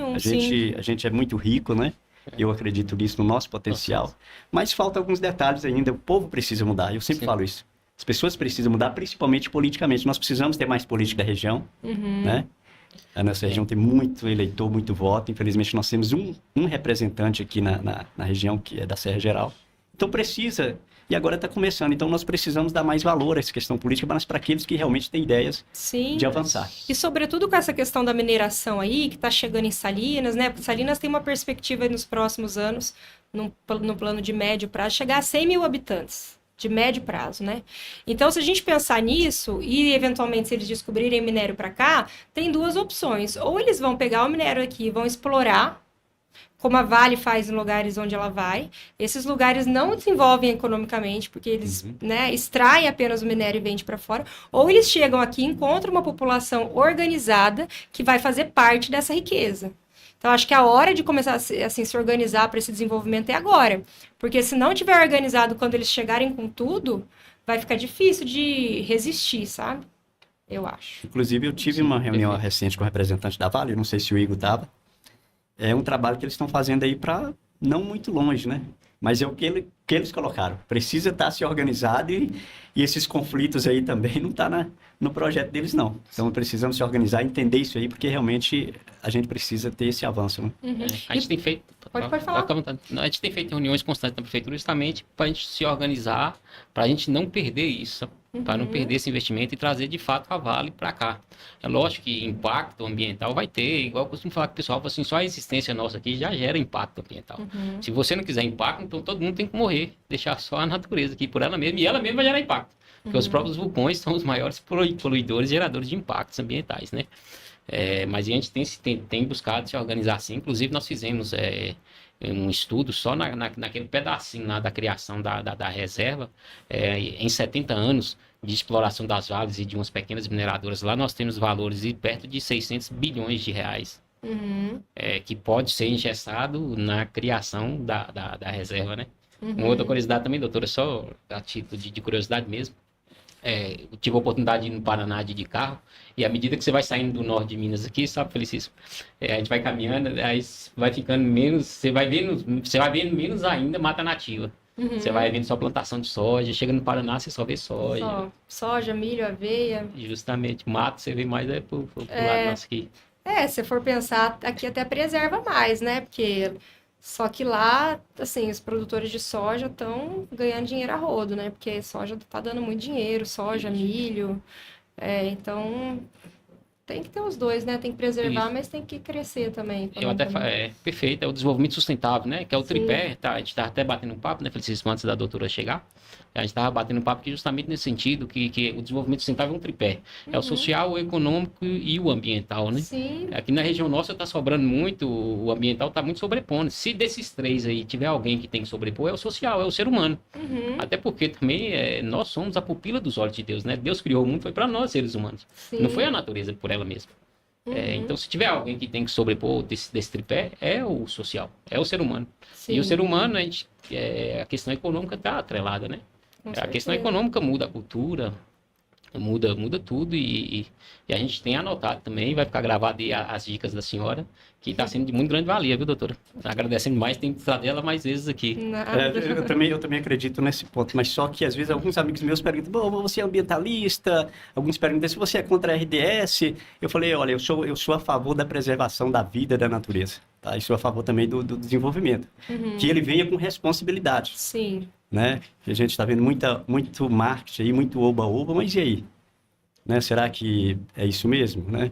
A gente é muito rico, né? Eu acredito nisso, no nosso potencial. Mas falta alguns detalhes ainda. O povo precisa mudar, eu sempre falo isso. As pessoas precisam mudar, principalmente politicamente. Nós precisamos ter mais política da região, né? A nossa região tem muito eleitor, muito voto. Infelizmente, nós temos um representante aqui na região, que é da Serra Geral. Então, precisa... E agora está começando, então nós precisamos dar mais valor a essa questão política, mas para aqueles que realmente têm ideias de avançar. E sobretudo com essa questão da mineração aí, que está chegando em Salinas, né? Porque Salinas tem uma perspectiva aí nos próximos anos, no plano de médio prazo, chegar a 100 mil habitantes, de médio prazo, né? Então, se a gente pensar nisso, e eventualmente se eles descobrirem minério para cá, tem duas opções. Ou eles vão pegar o minério aqui e vão explorar, como a Vale faz em lugares onde ela vai. Esses lugares não desenvolvem economicamente, porque eles extraem apenas o minério e vendem para fora, ou eles chegam aqui e encontram uma população organizada que vai fazer parte dessa riqueza. Então, acho que a hora de começar assim, se organizar para esse desenvolvimento é agora, porque se não tiver organizado quando eles chegarem com tudo, vai ficar difícil de resistir, sabe? Eu acho. Inclusive, eu tive uma reunião recente com o representante da Vale, não sei se o Igor estava. É um trabalho que eles estão fazendo aí para não muito longe, né? Mas é o que eles colocaram. Precisa estar se organizado e esses conflitos aí também não estão no projeto deles, não. Então, precisamos se organizar, entender isso aí, porque realmente a gente precisa ter esse avanço, né? A gente tem feito... Pode falar. A gente tem feito reuniões constantes na prefeitura justamente para a gente se organizar, para a gente não perder isso, para não perder esse investimento e trazer de fato a Vale para cá. É lógico que impacto ambiental vai ter, igual eu costumo falar com o pessoal, assim, só a existência nossa aqui já gera impacto ambiental. Se você não quiser impacto, então todo mundo tem que morrer, deixar só a natureza aqui por ela mesma, e ela mesma vai gerar impacto. Porque os próprios vulcões são os maiores poluidores e geradores de impactos ambientais, né? Mas a gente tem buscado se organizar assim. Inclusive, nós fizemos um estudo só naquele pedacinho lá da criação da reserva, em 70 anos de exploração das vales e de umas pequenas mineradoras. Lá nós temos valores de perto de 600 bilhões de reais, que pode ser ingessado na criação da reserva, né? Uma outra curiosidade também, doutora, só a título de curiosidade mesmo. Eu tive a oportunidade de ir no Paraná de carro, e à medida que você vai saindo do norte de Minas aqui, sabe, Felicíssimo? A gente vai caminhando, aí vai ficando menos, você vai vendo menos ainda mata nativa. Você vai vendo só plantação de soja, chega no Paraná, você só vê soja. Soja, milho, aveia. Justamente, mato você vê mais pro lado nosso aqui. Se for pensar, aqui até preserva mais, né? Porque... Só que lá, assim, os produtores de soja estão ganhando dinheiro a rodo, né? Porque soja está dando muito dinheiro, soja, milho. Então, Tem que ter os dois, né? Tem que preservar, Isso. mas tem que crescer também. Eu até perfeito, é o desenvolvimento sustentável, né? Que é o Sim. tripé, tá? A gente estava até batendo um papo, né, Francisco, antes da doutora chegar. A gente estava batendo um papo que justamente nesse sentido, que o desenvolvimento sustentável é um tripé. É o social, o econômico e o ambiental, né? Sim. Aqui na região nossa está sobrando muito, o ambiental está muito sobrepondo. Se desses três aí tiver alguém que tem que sobrepor, é o social, é o ser humano. Uhum. Até porque também nós somos a pupila dos olhos de Deus, né? Deus criou o mundo, foi para nós, seres humanos. Sim. Não foi a natureza por ela mesma. Então, se tiver alguém que tem que sobrepor desse tripé, é o social, é o ser humano. Sim. E o ser humano, a questão econômica está atrelada, né? Com A certeza. questão econômica muda a cultura, muda tudo e a gente tem anotado também, vai ficar gravado aí as dicas da senhora, que está sendo de muito grande valia, viu, doutora? Agradecendo mais, tem que trazer ela mais vezes aqui. Nada. Eu também acredito nesse ponto, mas só que às vezes alguns amigos meus perguntam, "Bom, você é ambientalista?" Alguns perguntam se você é contra a RDS. Eu falei, olha, eu sou a favor da preservação da vida e da natureza, tá? E sou a favor também do desenvolvimento, que ele venha com responsabilidade, Sim. né? A gente está vendo muito marketing aí, muito oba-oba, mas e aí? Né? Será que é isso mesmo, né?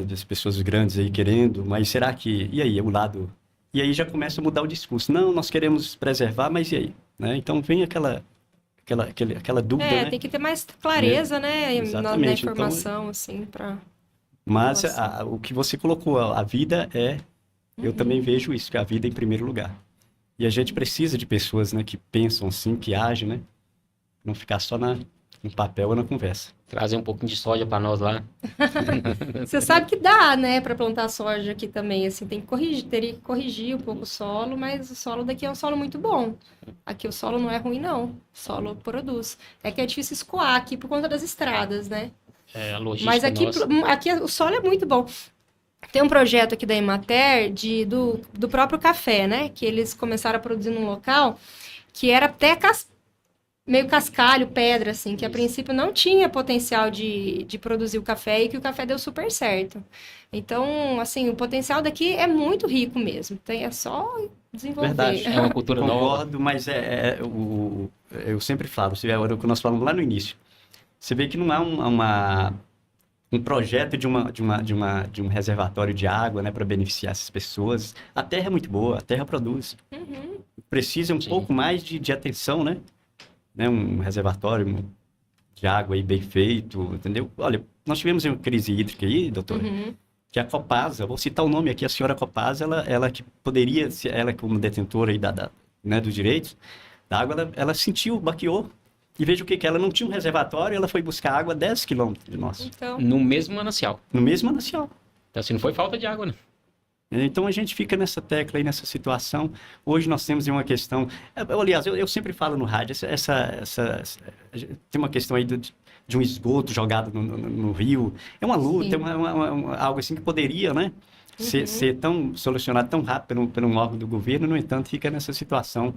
Das pessoas grandes aí querendo, mas será que... E aí, o lado... E aí já começa a mudar o discurso. Não, nós queremos preservar, mas e aí? Né? Então vem aquela dúvida, né? Tem que ter mais clareza, né? Na Exatamente. informação, assim, para... Mas o que você colocou, a vida eu também vejo isso, que a vida é em primeiro lugar. E a gente precisa de pessoas, né, que pensam assim, que agem, né? Não ficar só no papel ou na conversa. Trazer um pouquinho de soja para nós lá. Você sabe que dá, né, para plantar soja aqui também, assim, teria que corrigir um pouco o solo, mas o solo daqui é um solo muito bom. Aqui o solo não é ruim, não. O solo produz. É que é difícil escoar aqui por conta das estradas, né? A logística Mas nossa. aqui o solo é muito bom. Tem um projeto aqui da Emater do próprio café, né? Que eles começaram a produzir num local que era até meio cascalho, pedra, assim, que a princípio não tinha potencial de produzir o café e que o café deu super certo. Então, assim, o potencial daqui é muito rico mesmo. É só desenvolver. Verdade. É uma cultura nova. Concordo, mas eu sempre falo, você vê o que nós falamos lá no início. Você vê que não há um projeto de um reservatório de água, né, para beneficiar essas pessoas. A terra é muito boa, a terra produz. Uhum. Precisa um Sim. pouco mais de atenção, né? Um reservatório de água aí bem feito, entendeu? Olha, nós tivemos uma crise hídrica aí, doutora, que a Copasa, vou citar o nome aqui, a senhora Copasa, ela que poderia, ela como detentora aí né, dos direitos da água, ela sentiu, baqueou, e veja o que ela não tinha um reservatório, ela foi buscar água a 10 quilômetros de nós, Então, No mesmo manancial. no mesmo manancial. Então, assim, não foi falta de água, né? Então a gente fica nessa tecla aí, nessa situação. Hoje nós temos uma questão. Aliás, eu sempre falo no rádio, tem uma questão aí de um esgoto jogado no rio. É uma luta, algo assim que poderia, né? Ser tão solucionado tão rápido por um órgão do governo, no entanto, fica nessa situação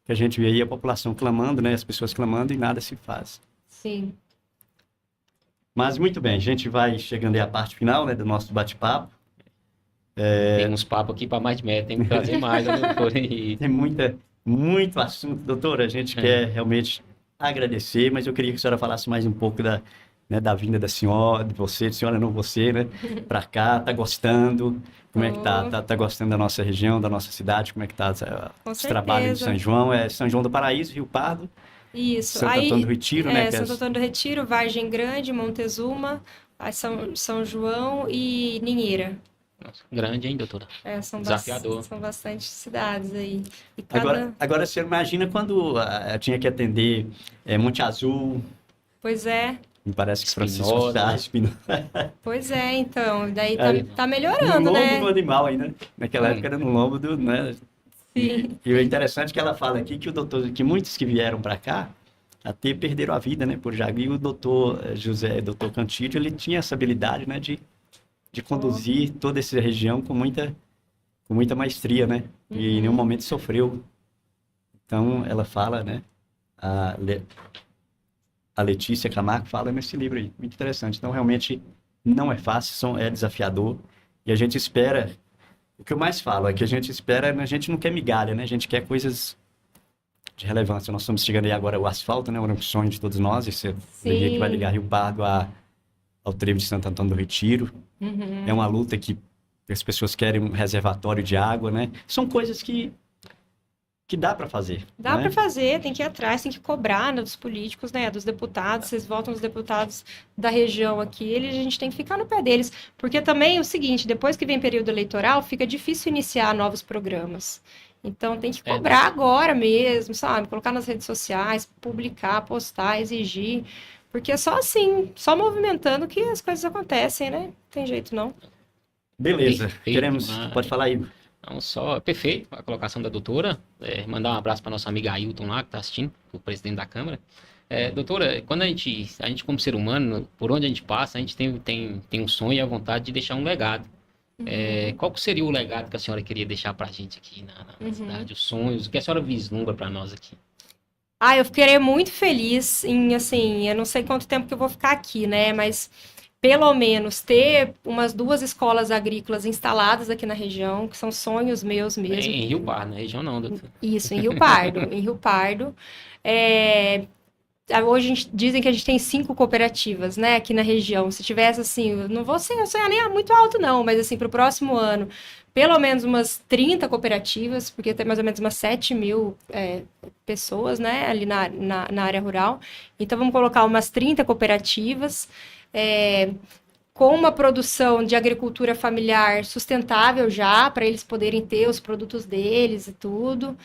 que a gente vê aí a população clamando, né? As pessoas clamando e nada se faz. sim. Mas muito bem, a gente vai chegando aí à parte final, né, do nosso bate-papo. Tem uns papos aqui para mais de metro, tem que trazer mais, né, doutor? E Tem muito assunto, doutora. A gente quer realmente agradecer, mas eu queria que a senhora falasse mais um pouco da vinda da senhora, de senhora não você, né? Para cá, tá gostando? Como é que tá? Tá gostando da nossa região, da nossa cidade? Como é que tá Com os trabalhos de certeza. São João? É São João do Paraíso, Rio Pardo, Isso. Santo Antônio do Retiro, né? que é Santo Antônio do Retiro, Vargem Grande, Montezuma, aí São João e Ninheira. nossa, grande, hein, doutora? São Desafiador. são bastante cidades aí. E Agora você imagina quando tinha que atender Monte Azul, Pois é, me parece que Francisco Espinosa. Sá, Espinosa. pois é, então. Daí Aí, tá No melhorando, lombo né? do animal ainda. Naquela época era no lombo do, né? Sim. E o interessante é que ela fala aqui que muitos que vieram para cá até perderam a vida, né, por Jagu. E o doutor doutor Cantídio, ele tinha essa habilidade, né, de conduzir toda essa região com muita maestria, né? E em nenhum momento sofreu. Então, ela fala, né, a Letícia Camargo fala nesse livro aí, muito interessante. Então, realmente, não é fácil, é desafiador. E a gente espera, o que eu mais falo é que a gente não quer migalha, né? A gente quer coisas de relevância. Nós estamos chegando aí agora o asfalto, né? Um sonho de todos nós, esse é o dia que vai ligar Rio Pardo ao trevo de Santo Antônio do Retiro. É uma luta que as pessoas querem um reservatório de água, né? São coisas que dá para fazer. Dá né? para fazer, tem que ir atrás, tem que cobrar, né, dos políticos, né, dos deputados. Vocês votam os deputados da região aqui, a gente tem que ficar no pé deles. Porque também é o seguinte, depois que vem período eleitoral, fica difícil iniciar novos programas. Então tem que cobrar agora mesmo, sabe? Colocar nas redes sociais, publicar, postar, exigir. Porque é só assim, só movimentando que as coisas acontecem, né? Não tem jeito não. Beleza. Perfeito, Queremos... mas- Pode falar aí. Não só perfeito a colocação da doutora, mandar um abraço para nossa amiga Ailton lá, que está assistindo, o presidente da Câmara. Doutora, quando a gente como ser humano, por onde a gente passa, a gente tem um sonho e a vontade de deixar um legado. Qual que seria o legado que a senhora queria deixar para a gente aqui na cidade, os sonhos, o que a senhora vislumbra para nós aqui? Eu ficaria muito feliz em, assim, eu não sei quanto tempo que eu vou ficar aqui, né? Mas pelo menos ter umas 2 escolas agrícolas instaladas aqui na região, que são sonhos meus mesmo. Em Rio Pardo, na região não, doutor. Isso, em Rio Pardo. Em Rio Pardo. Hoje dizem que a gente tem 5 cooperativas, né, aqui na região. Se tivesse, assim, eu não vou sonhar nem muito alto, não, mas, assim, para o próximo ano, pelo menos umas 30 cooperativas, porque tem mais ou menos umas 7 mil pessoas, né, ali na área rural. Então, vamos colocar umas 30 cooperativas, com uma produção de agricultura familiar sustentável já, para eles poderem ter os produtos deles e tudo.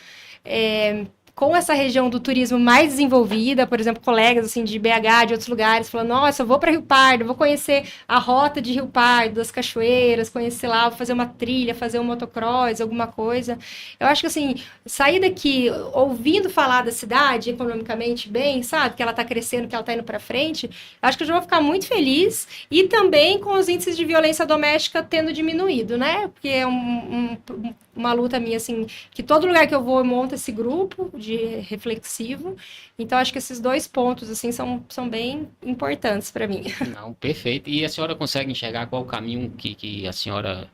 Com essa região do turismo mais desenvolvida, por exemplo, colegas assim de BH, de outros lugares, falando, nossa, eu vou para Rio Pardo, vou conhecer a rota de Rio Pardo, das cachoeiras, conhecer lá, vou fazer uma trilha, fazer um motocross, alguma coisa. Eu acho que, assim, sair daqui ouvindo falar da cidade, economicamente bem, sabe, que ela está crescendo, que ela está indo para frente, acho que eu já vou ficar muito feliz, e também com os índices de violência doméstica tendo diminuído, né, porque é uma luta minha, assim, que todo lugar que eu vou eu monto esse grupo de reflexivo, então acho que esses 2 pontos, assim, são bem importantes para mim. Não, perfeito. E a senhora consegue enxergar qual o caminho que a senhora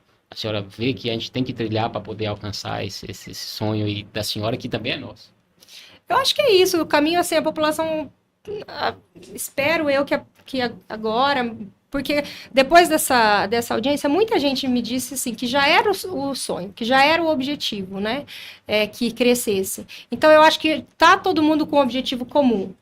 vê que a gente tem que trilhar para poder alcançar esse sonho e da senhora, que também é nosso? Eu acho que é isso, o caminho, assim, a população, espero eu que agora, porque depois dessa audiência, muita gente me disse, assim, que já era o sonho, que já era o objetivo, né, que crescesse. Então, eu acho que tá todo mundo com um objetivo comum.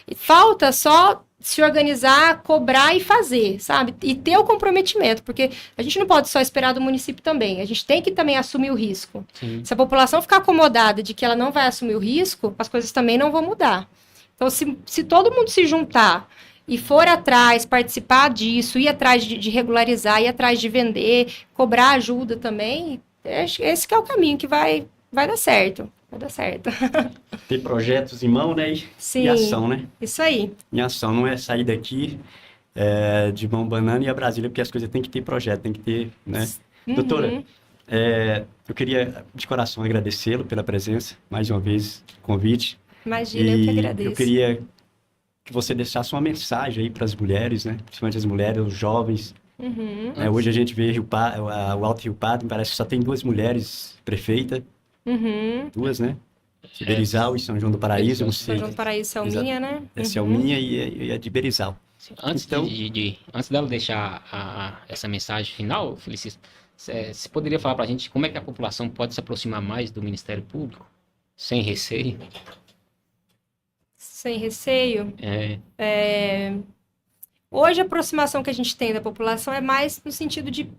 E falta só se organizar, cobrar e fazer, sabe? E ter o comprometimento, porque a gente não pode só esperar do município também, a gente tem que também assumir o risco. Sim. Se a população ficar acomodada de que ela não vai assumir o risco, as coisas também não vão mudar. Então, se todo mundo se juntar e for atrás, participar disso, ir atrás de regularizar, ir atrás de vender, cobrar ajuda também, esse que é o caminho que vai dar certo. Vai dar certo. Ter projetos em mão, né? Sim, E ação, né? isso aí. Em ação, não é sair daqui de mão banana e a Brasília, porque as coisas têm que ter projeto, tem que ter, né? Doutora, eu queria de coração agradecê-lo pela presença, mais uma vez, convite. Imagina, eu que agradeço. Eu queria que você deixasse uma mensagem aí para as mulheres, né? Principalmente as mulheres, os jovens. Hoje a gente vê o Alto Rio Pardo, me parece que só tem 2 mulheres prefeitas. 2, né? Berizal e São João do Paraíso, não São sei. João do Paraíso, Selminha, né? É Selminha e a de Berizal. Antes, Então- antes dela deixar essa mensagem final, Felicista, você poderia falar para a gente como é que a população pode se aproximar mais do Ministério Público, sem receio? Sem receio. Hoje a aproximação que a gente tem da população é mais no sentido de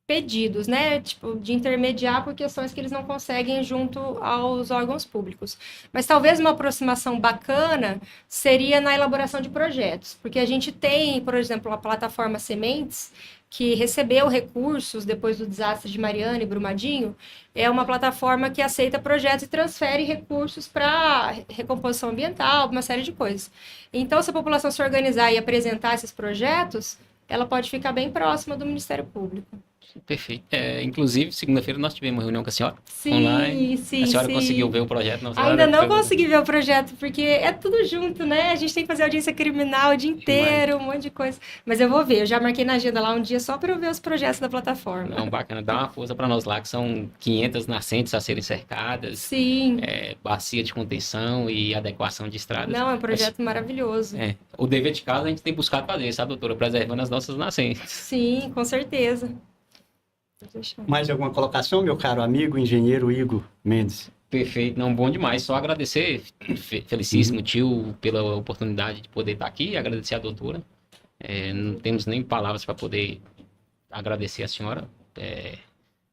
pedidos, né? Tipo, de intermediar por questões que eles não conseguem junto aos órgãos públicos. Mas talvez uma aproximação bacana seria na elaboração de projetos, porque a gente tem, por exemplo, a plataforma Sementes, que recebeu recursos depois do desastre de Mariana e Brumadinho, é uma plataforma que aceita projetos e transfere recursos para recomposição ambiental, uma série de coisas. Então, se a população se organizar e apresentar esses projetos, ela pode ficar bem próxima do Ministério Público. Perfeito. Inclusive, segunda-feira nós tivemos uma reunião com a senhora Sim, online. sim, A senhora sim. conseguiu ver o projeto? Não, a senhora Ainda não foi- consegui ver o projeto, porque é tudo junto, né? A gente tem que fazer audiência criminal o dia inteiro, um monte de coisa. Mas eu vou ver, eu já marquei na agenda lá um dia só para eu ver os projetos da plataforma. Não, bacana. Dá uma força para nós lá, que são 500 nascentes a serem cercadas, Sim. bacia de contenção e adequação de estradas. Não, é um projeto maravilhoso. O dever de casa a gente tem buscado fazer, sabe, doutora? Preservando as nossas nascentes. Sim, com certeza. Mais alguma colocação, meu caro amigo, engenheiro Igor Mendes? Perfeito, não, bom demais. Só agradecer, felicíssimo tio, pela oportunidade de poder estar aqui, agradecer a doutora. Não temos nem palavras para poder agradecer a senhora,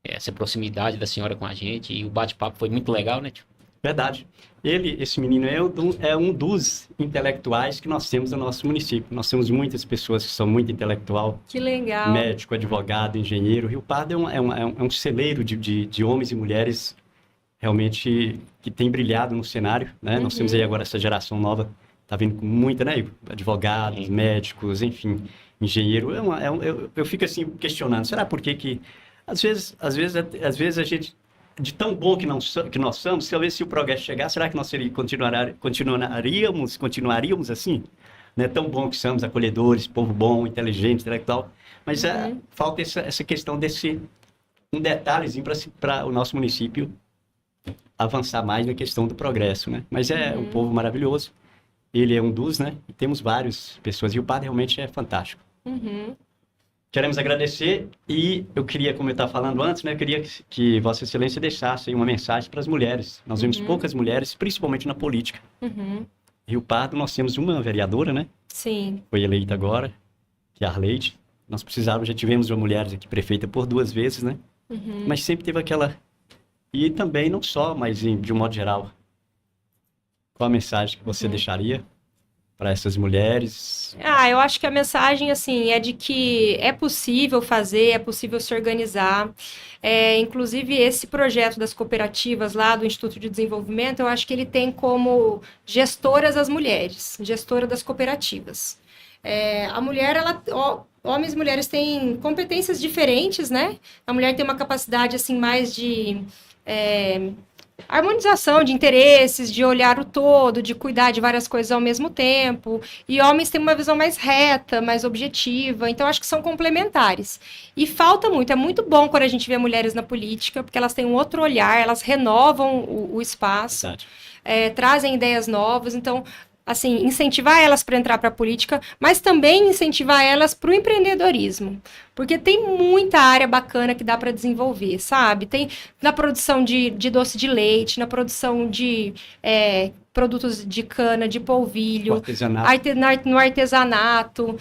essa proximidade da senhora com a gente, e o bate-papo foi muito legal, né, tio? Verdade. Esse menino é um dos intelectuais que nós temos no nosso município. Nós temos muitas pessoas que são muito intelectual, Que legal. médico, advogado, engenheiro. Rio Pardo é um celeiro de homens e mulheres realmente que tem brilhado no cenário, né? Nós temos aí agora essa geração nova, tá vindo com muita, né, Igor? Advogados, médicos, enfim, engenheiro. Eu fico assim questionando, será por que às vezes a gente, de tão bom que nós somos, talvez se o progresso chegar, será que nós continuaríamos assim? Né? Tão bom que somos, acolhedores, povo bom, inteligente, intelectual, mas falta essa questão um detalhezinho para o nosso município avançar mais na questão do progresso, né? Mas é um povo maravilhoso, ele é um dos, né? E temos várias pessoas, e o padre realmente é fantástico. Queremos agradecer e eu queria, como eu estava falando antes, né? Eu queria que Vossa Excelência deixasse aí uma mensagem para as mulheres. Nós vemos poucas mulheres, principalmente na política. Rio Pardo, nós temos uma vereadora, né? Sim. Foi eleita agora, que é a Arleide. Nós já tivemos uma mulher aqui prefeita por 2 vezes, né? Mas sempre teve aquela... E também, não só, mas de um modo geral. Qual a mensagem que você deixaria para essas mulheres? Eu acho que a mensagem, assim, é de que é possível fazer, é possível se organizar. Inclusive, esse projeto das cooperativas lá do Instituto de Desenvolvimento, eu acho que ele tem como gestoras as mulheres, gestora das cooperativas. A mulher, homens e mulheres têm competências diferentes, né? A mulher tem uma capacidade, assim, mais de... harmonização de interesses, de olhar o todo, de cuidar de várias coisas ao mesmo tempo. E homens têm uma visão mais reta, mais objetiva. Então, acho que são complementares. E falta muito. É muito bom quando a gente vê mulheres na política, porque elas têm um outro olhar, elas renovam o espaço, trazem ideias novas. Então, assim, incentivar elas para entrar para a política, mas também incentivar elas para o empreendedorismo. Porque tem muita área bacana que dá para desenvolver, sabe? Tem na produção de doce de leite, na produção de produtos de cana, de polvilho, no artesanato.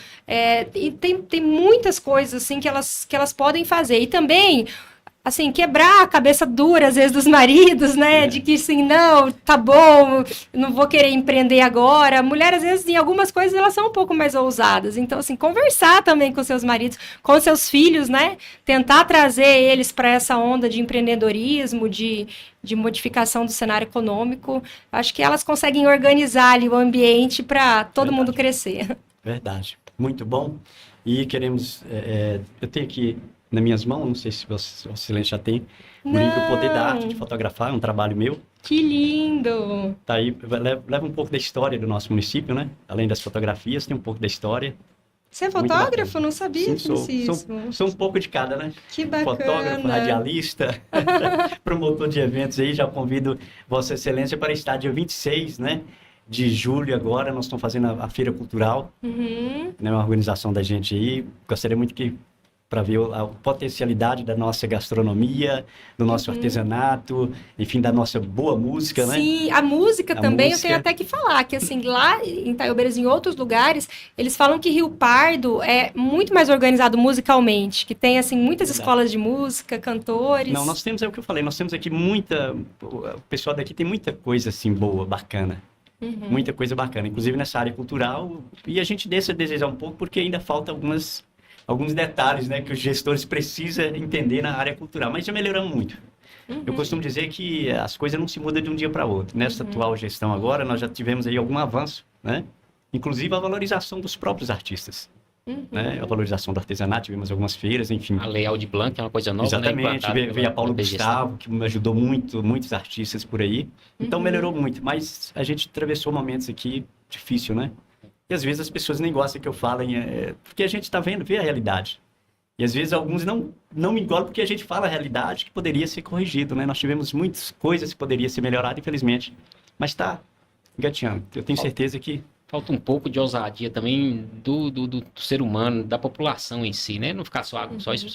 E tem muitas coisas assim que elas podem fazer. E também... assim, quebrar a cabeça dura, às vezes, dos maridos, né? De que, assim, não, tá bom, não vou querer empreender agora. Mulher, às vezes, em algumas coisas, elas são um pouco mais ousadas. Então, assim, conversar também com seus maridos, com seus filhos, né? Tentar trazer eles para essa onda de empreendedorismo, de modificação do cenário econômico. Acho que elas conseguem organizar ali o ambiente para todo mundo crescer. Verdade. Muito bom. E queremos... eu tenho aqui... nas minhas mãos, não sei se Vossa Excelência já tem, o livro Poder da Arte de Fotografar, é um trabalho meu. Que lindo! Tá aí, leva um pouco da história do nosso município, né? Além das fotografias, tem um pouco da história. Você é fotógrafo? Não sabia Sim, sou um pouco de cada, né? Que bacana! Fotógrafo, radialista, promotor de eventos aí, já convido Vossa Excelência para estar dia 26, né? De julho agora, nós estamos fazendo a Feira Cultural, né? Uma organização da gente aí, gostaria muito para ver a potencialidade da nossa gastronomia, do nosso artesanato, enfim, da nossa boa música, né? Sim, a música também, eu tenho até que falar, que assim, lá em Itaiobeiras, em outros lugares, eles falam que Rio Pardo é muito mais organizado musicalmente, que tem, assim, muitas escolas de música, cantores. Não, nós temos, é o que eu falei, nós temos aqui o pessoal daqui tem muita coisa, assim, boa, bacana. Muita coisa bacana, inclusive nessa área cultural, e a gente deixa a desejar um pouco, porque ainda falta alguns detalhes, né, que os gestores precisam entender na área cultural, mas já melhoramos muito. Eu costumo dizer que as coisas não se mudam de um dia para outro. Nessa atual gestão agora, nós já tivemos aí algum avanço, né? Inclusive a valorização dos próprios artistas. né? A valorização do artesanato, tivemos algumas feiras, enfim. A Lei Aldir Blanc é uma coisa nova, né? Exatamente, Implantada veio a Paulo pela BGC. Gustavo, que me ajudou muito, muitos artistas por aí. Então melhorou muito, mas a gente atravessou momentos aqui difícil, né? E às vezes as pessoas nem gostam que eu fale, porque a gente está vê a realidade. E às vezes alguns não me engolam porque a gente fala a realidade que poderia ser corrigido, né? Nós tivemos muitas coisas que poderiam ser melhoradas, infelizmente, mas está engateando. Eu tenho certeza que Falta um pouco de ousadia também do ser humano, da população em si, né? Não ficar só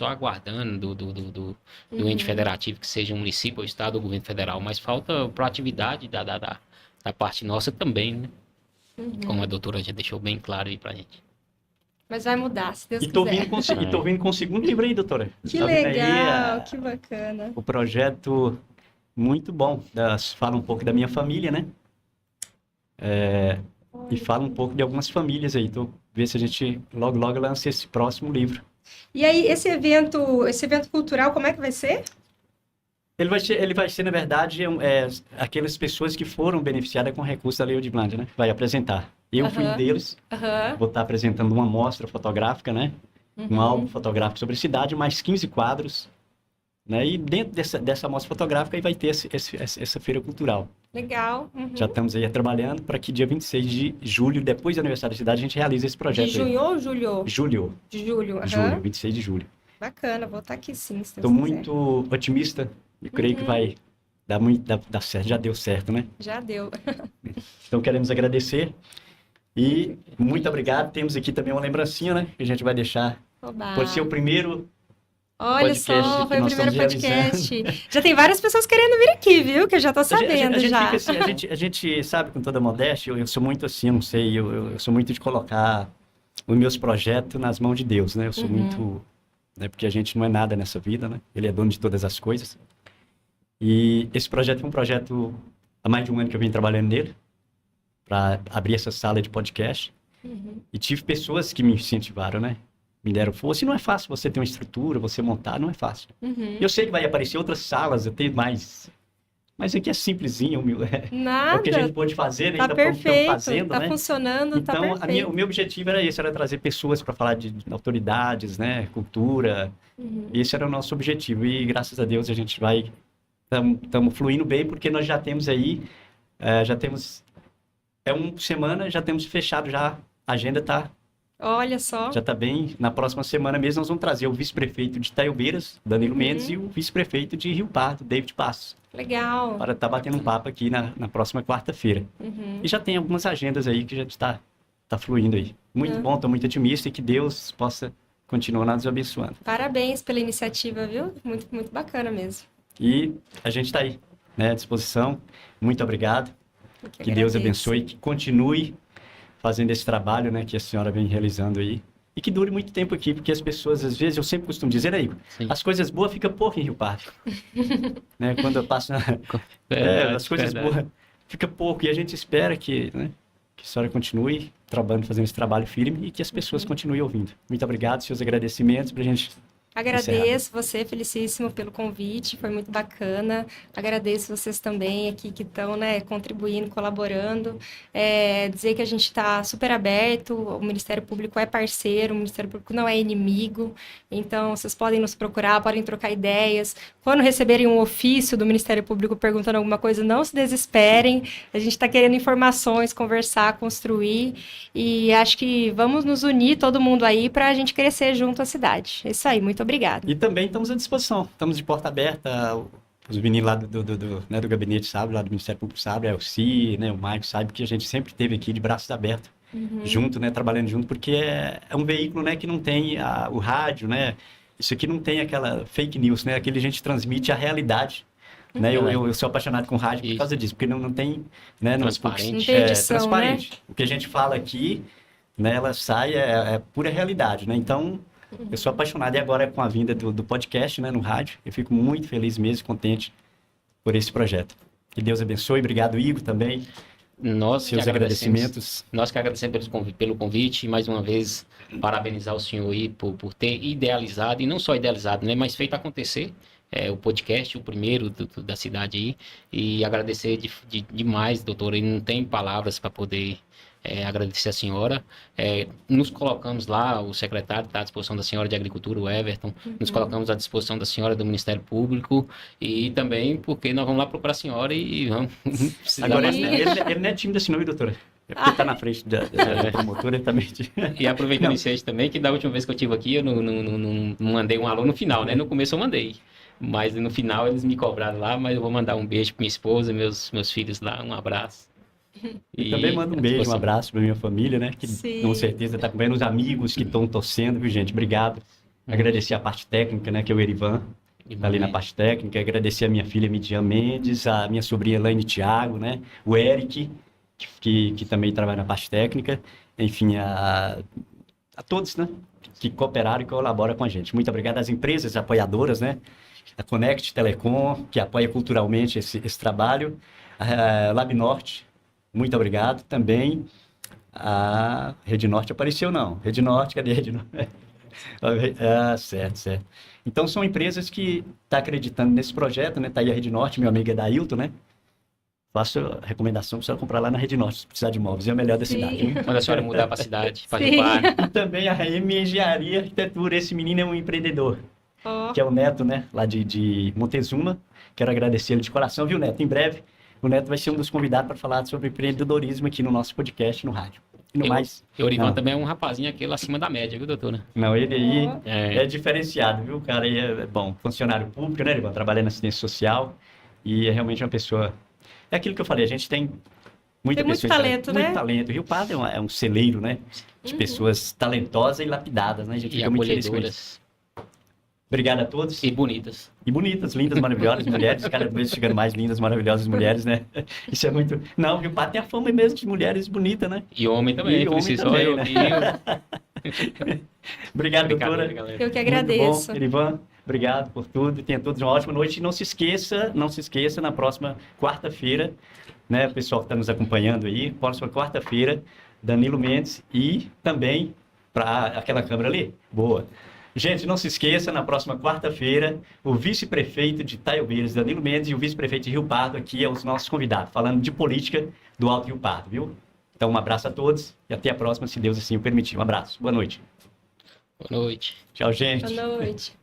aguardando do ente federativo, que seja um município, ou estado ou governo federal, mas falta proatividade da parte nossa também, né? Como a doutora já deixou bem claro aí pra gente. Mas vai mudar, se Deus E tô quiser. tô vindo com o segundo livro aí, doutora. Que Tá vendo aí, legal, que bacana. o projeto muito bom. Fala um pouco da minha família, né? E fala um pouco de algumas famílias aí. Tô ver se a gente logo lança esse próximo livro. E aí, esse evento cultural, como é que vai ser? Ele vai ser, na verdade, aquelas pessoas que foram beneficiadas com recurso da Lei Aldir Blanc, né? Vai apresentar. Eu fui um deles. Vou estar apresentando uma mostra fotográfica, né? Um álbum fotográfico sobre a cidade, mais 15 quadros. Né? E dentro dessa mostra fotográfica aí vai ter essa feira cultural. Legal. Já estamos aí trabalhando para que dia 26 de julho, depois do aniversário da cidade, a gente realize esse projeto. De junho ou julho? Julho. De julho. Julho, 26 de julho. Bacana, vou estar aqui sim, se Deus Estou quiser. muito otimista e creio que vai dar certo. Já deu certo, né? Já deu. Então queremos agradecer e muito obrigado. Temos aqui também uma lembrancinha, né? Que a gente vai deixar. Oba. Pode ser o primeiro Olha podcast só, que foi o nós primeiro estamos podcast. Já tem várias pessoas querendo vir aqui, viu? Que eu já tô sabendo a gente já. fica assim, a gente sabe, com toda modéstia, eu sou muito assim, eu não sei, eu sou muito de colocar os meus projetos nas mãos de Deus, né? Eu sou muito, né? Porque a gente não é nada nessa vida, né? Ele é dono de todas as coisas. E esse projeto é um projeto, há mais de um ano que eu venho trabalhando nele, para abrir essa sala de podcast. E tive pessoas que me incentivaram, né? Me deram força. E não é fácil você ter uma estrutura, você montar, não é fácil. Eu sei que vai aparecer outras salas, eu tenho mais. Mas aqui é simplesinho, é Nada. o que a gente pode fazer, Tá ainda perfeito, estamos fazendo, tá né? funcionando, tá Então, perfeito. o meu objetivo era esse, era trazer pessoas para falar de autoridades, né? Cultura. Esse era o nosso objetivo. E graças a Deus a gente estamos fluindo bem, porque nós já temos aí, uma semana, já temos fechado já, a agenda Olha só. já está bem. Na próxima semana mesmo nós vamos trazer o vice-prefeito de Itaiobeiras, Danilo Mendes, e o vice-prefeito de Rio Pardo, David Passos, Legal. para estar batendo um papo aqui na próxima quarta-feira. E já tem algumas agendas aí que já está fluindo aí. Muito bom, estou muito otimista e que Deus possa continuar nos abençoando. Parabéns pela iniciativa, viu? Muito, muito bacana mesmo. E a gente está aí, né, à disposição. Muito obrigado. Eu Que Deus agradeço. abençoe, que continue fazendo esse trabalho, né, que a senhora vem realizando aí. E que dure muito tempo aqui, porque as pessoas, às vezes, eu sempre costumo dizer aí, Sim. as coisas boas ficam pouco em Rio Pardo. Né, quando eu passo as coisas boas ficam pouco. E a gente espera que a senhora continue trabalhando, fazendo esse trabalho firme e que as pessoas continuem ouvindo. Muito obrigado, seus agradecimentos para a gente. Agradeço você, Felicíssimo, pelo convite, foi muito bacana. Agradeço vocês também aqui que estão, né, contribuindo, colaborando. Dizer que a gente está super aberto, o Ministério Público é parceiro, o Ministério Público não é inimigo, então vocês podem nos procurar, podem trocar ideias. Quando receberem um ofício do Ministério Público perguntando alguma coisa, não se desesperem, a gente está querendo informações, conversar, construir, e acho que vamos nos unir todo mundo aí para a gente crescer junto à cidade. É isso aí, muito obrigada. E também estamos à disposição, estamos de porta aberta. Os meninos lá do gabinete sabem, lá do Ministério Público sabem, a Elci, né, o Maicon sabe que a gente sempre esteve aqui de braços abertos, junto, né, trabalhando junto, porque é um veículo, né, que não tem o rádio, né, isso aqui não tem aquela fake news, né, aquele a gente transmite a realidade. Né, eu sou apaixonado com rádio por causa disso, porque não tem, né, Transparente. Não tem edição, transparente. O que a gente fala aqui, né, ela sai, é pura realidade, né, então eu sou apaixonado. E agora com a vinda do podcast, né, no rádio, eu fico muito feliz mesmo, contente por esse projeto. Que Deus abençoe. Obrigado, Igor, também. Nós que Seus agradecimentos. Nós que agradecemos pelo convite e mais uma vez parabenizar o senhor aí por ter idealizado, e não só idealizado, né, mas feito acontecer o podcast, o primeiro da cidade aí, e agradecer demais, doutora, e não tem palavras para poder agradecer a senhora. Nos colocamos lá, o secretário está à disposição da senhora de Agricultura, o Everton, nos colocamos à disposição da senhora do Ministério Público e também porque nós vamos lá procurar a senhora e vamos... Agora, ele não é tímido assim não, viu, doutora? É porque ele tá na frente da promotora, ele também... E aproveitando isso aí também, que da última vez que eu estive aqui, eu não mandei um alô no final, né? No começo eu mandei. Mas no final eles me cobraram lá, mas eu vou mandar um beijo para minha esposa, meus filhos lá, um abraço. E também mando um beijo, um abraço para minha família, né? Que Sim. com certeza está acompanhando os amigos que estão torcendo, viu, gente? Obrigado. Agradecer a parte técnica, né? Que é o Erivan, tá ali na parte técnica. Agradecer a minha filha Midian Mendes, a minha sobrinha Elaine Thiago, né? O Eric, que também trabalha na parte técnica. Enfim, a todos, né? Que cooperaram e colaboram com a gente. Muito obrigado às empresas apoiadoras, né? A Connect Telecom, que apoia culturalmente esse trabalho. A Lab Norte, muito obrigado. Também a Rede Norte apareceu, não. Rede Norte, cadê a Rede Norte? Certo. Então, são empresas que estão acreditando nesse projeto, né? Tá aí a Rede Norte, meu amigo é Dailton, né? Faço a recomendação para você comprar lá na Rede Norte, se precisar de imóveis. É o melhor da cidade. Hein? Quando a senhora mudar para a cidade, para Sim. Jupar. E também a RM Engenharia e Arquitetura. Esse menino é um empreendedor, Ó, que é o Neto, né? Lá de Montezuma. Quero agradecer ele de coração, viu, Neto? Em breve, o Neto vai ser um dos convidados para falar sobre empreendedorismo aqui no nosso podcast, no rádio. E no mais... E o Orivan Não. também é um rapazinho aquele acima da média, viu, doutora? Não, ele aí Ó. é diferenciado, viu? O cara aí é bom, funcionário público, né, Erivan? Trabalha na assistência social e é realmente uma pessoa... É aquilo que eu falei, a gente tem muita Tem muito pessoa... talento, né? Muito talento. Rio Pardo é um celeiro, né? De pessoas talentosas e lapidadas, né? A gente E fica muito feliz com isso. acolhedoras Obrigado a todos. e bonitas. E bonitas, lindas, maravilhosas mulheres, cada vez chegando mais lindas, maravilhosas mulheres, né? Isso é muito... Não, Rio Pardo tem a fama mesmo de mulheres bonitas, né? E homem também, E homem Francisco. também, Olha, né? Brincadeira, Obrigado, doutora. galera. Eu que agradeço. Muito bom, Erivan, obrigado por tudo. Tenha todos uma ótima noite. E não se esqueça, na próxima quarta-feira, né, o pessoal que está nos acompanhando aí, próxima quarta-feira, Danilo Mendes e também para aquela câmera ali. Boa. Gente, não se esqueça, na próxima quarta-feira, o vice-prefeito de Taiobeiras, Danilo Mendes, e o vice-prefeito de Rio Pardo, aqui é os nossos convidados, falando de política do Alto Rio Pardo, viu? Então, um abraço a todos e até a próxima, se Deus assim o permitir. Um abraço. Boa noite. Boa noite. Tchau, gente. Boa noite.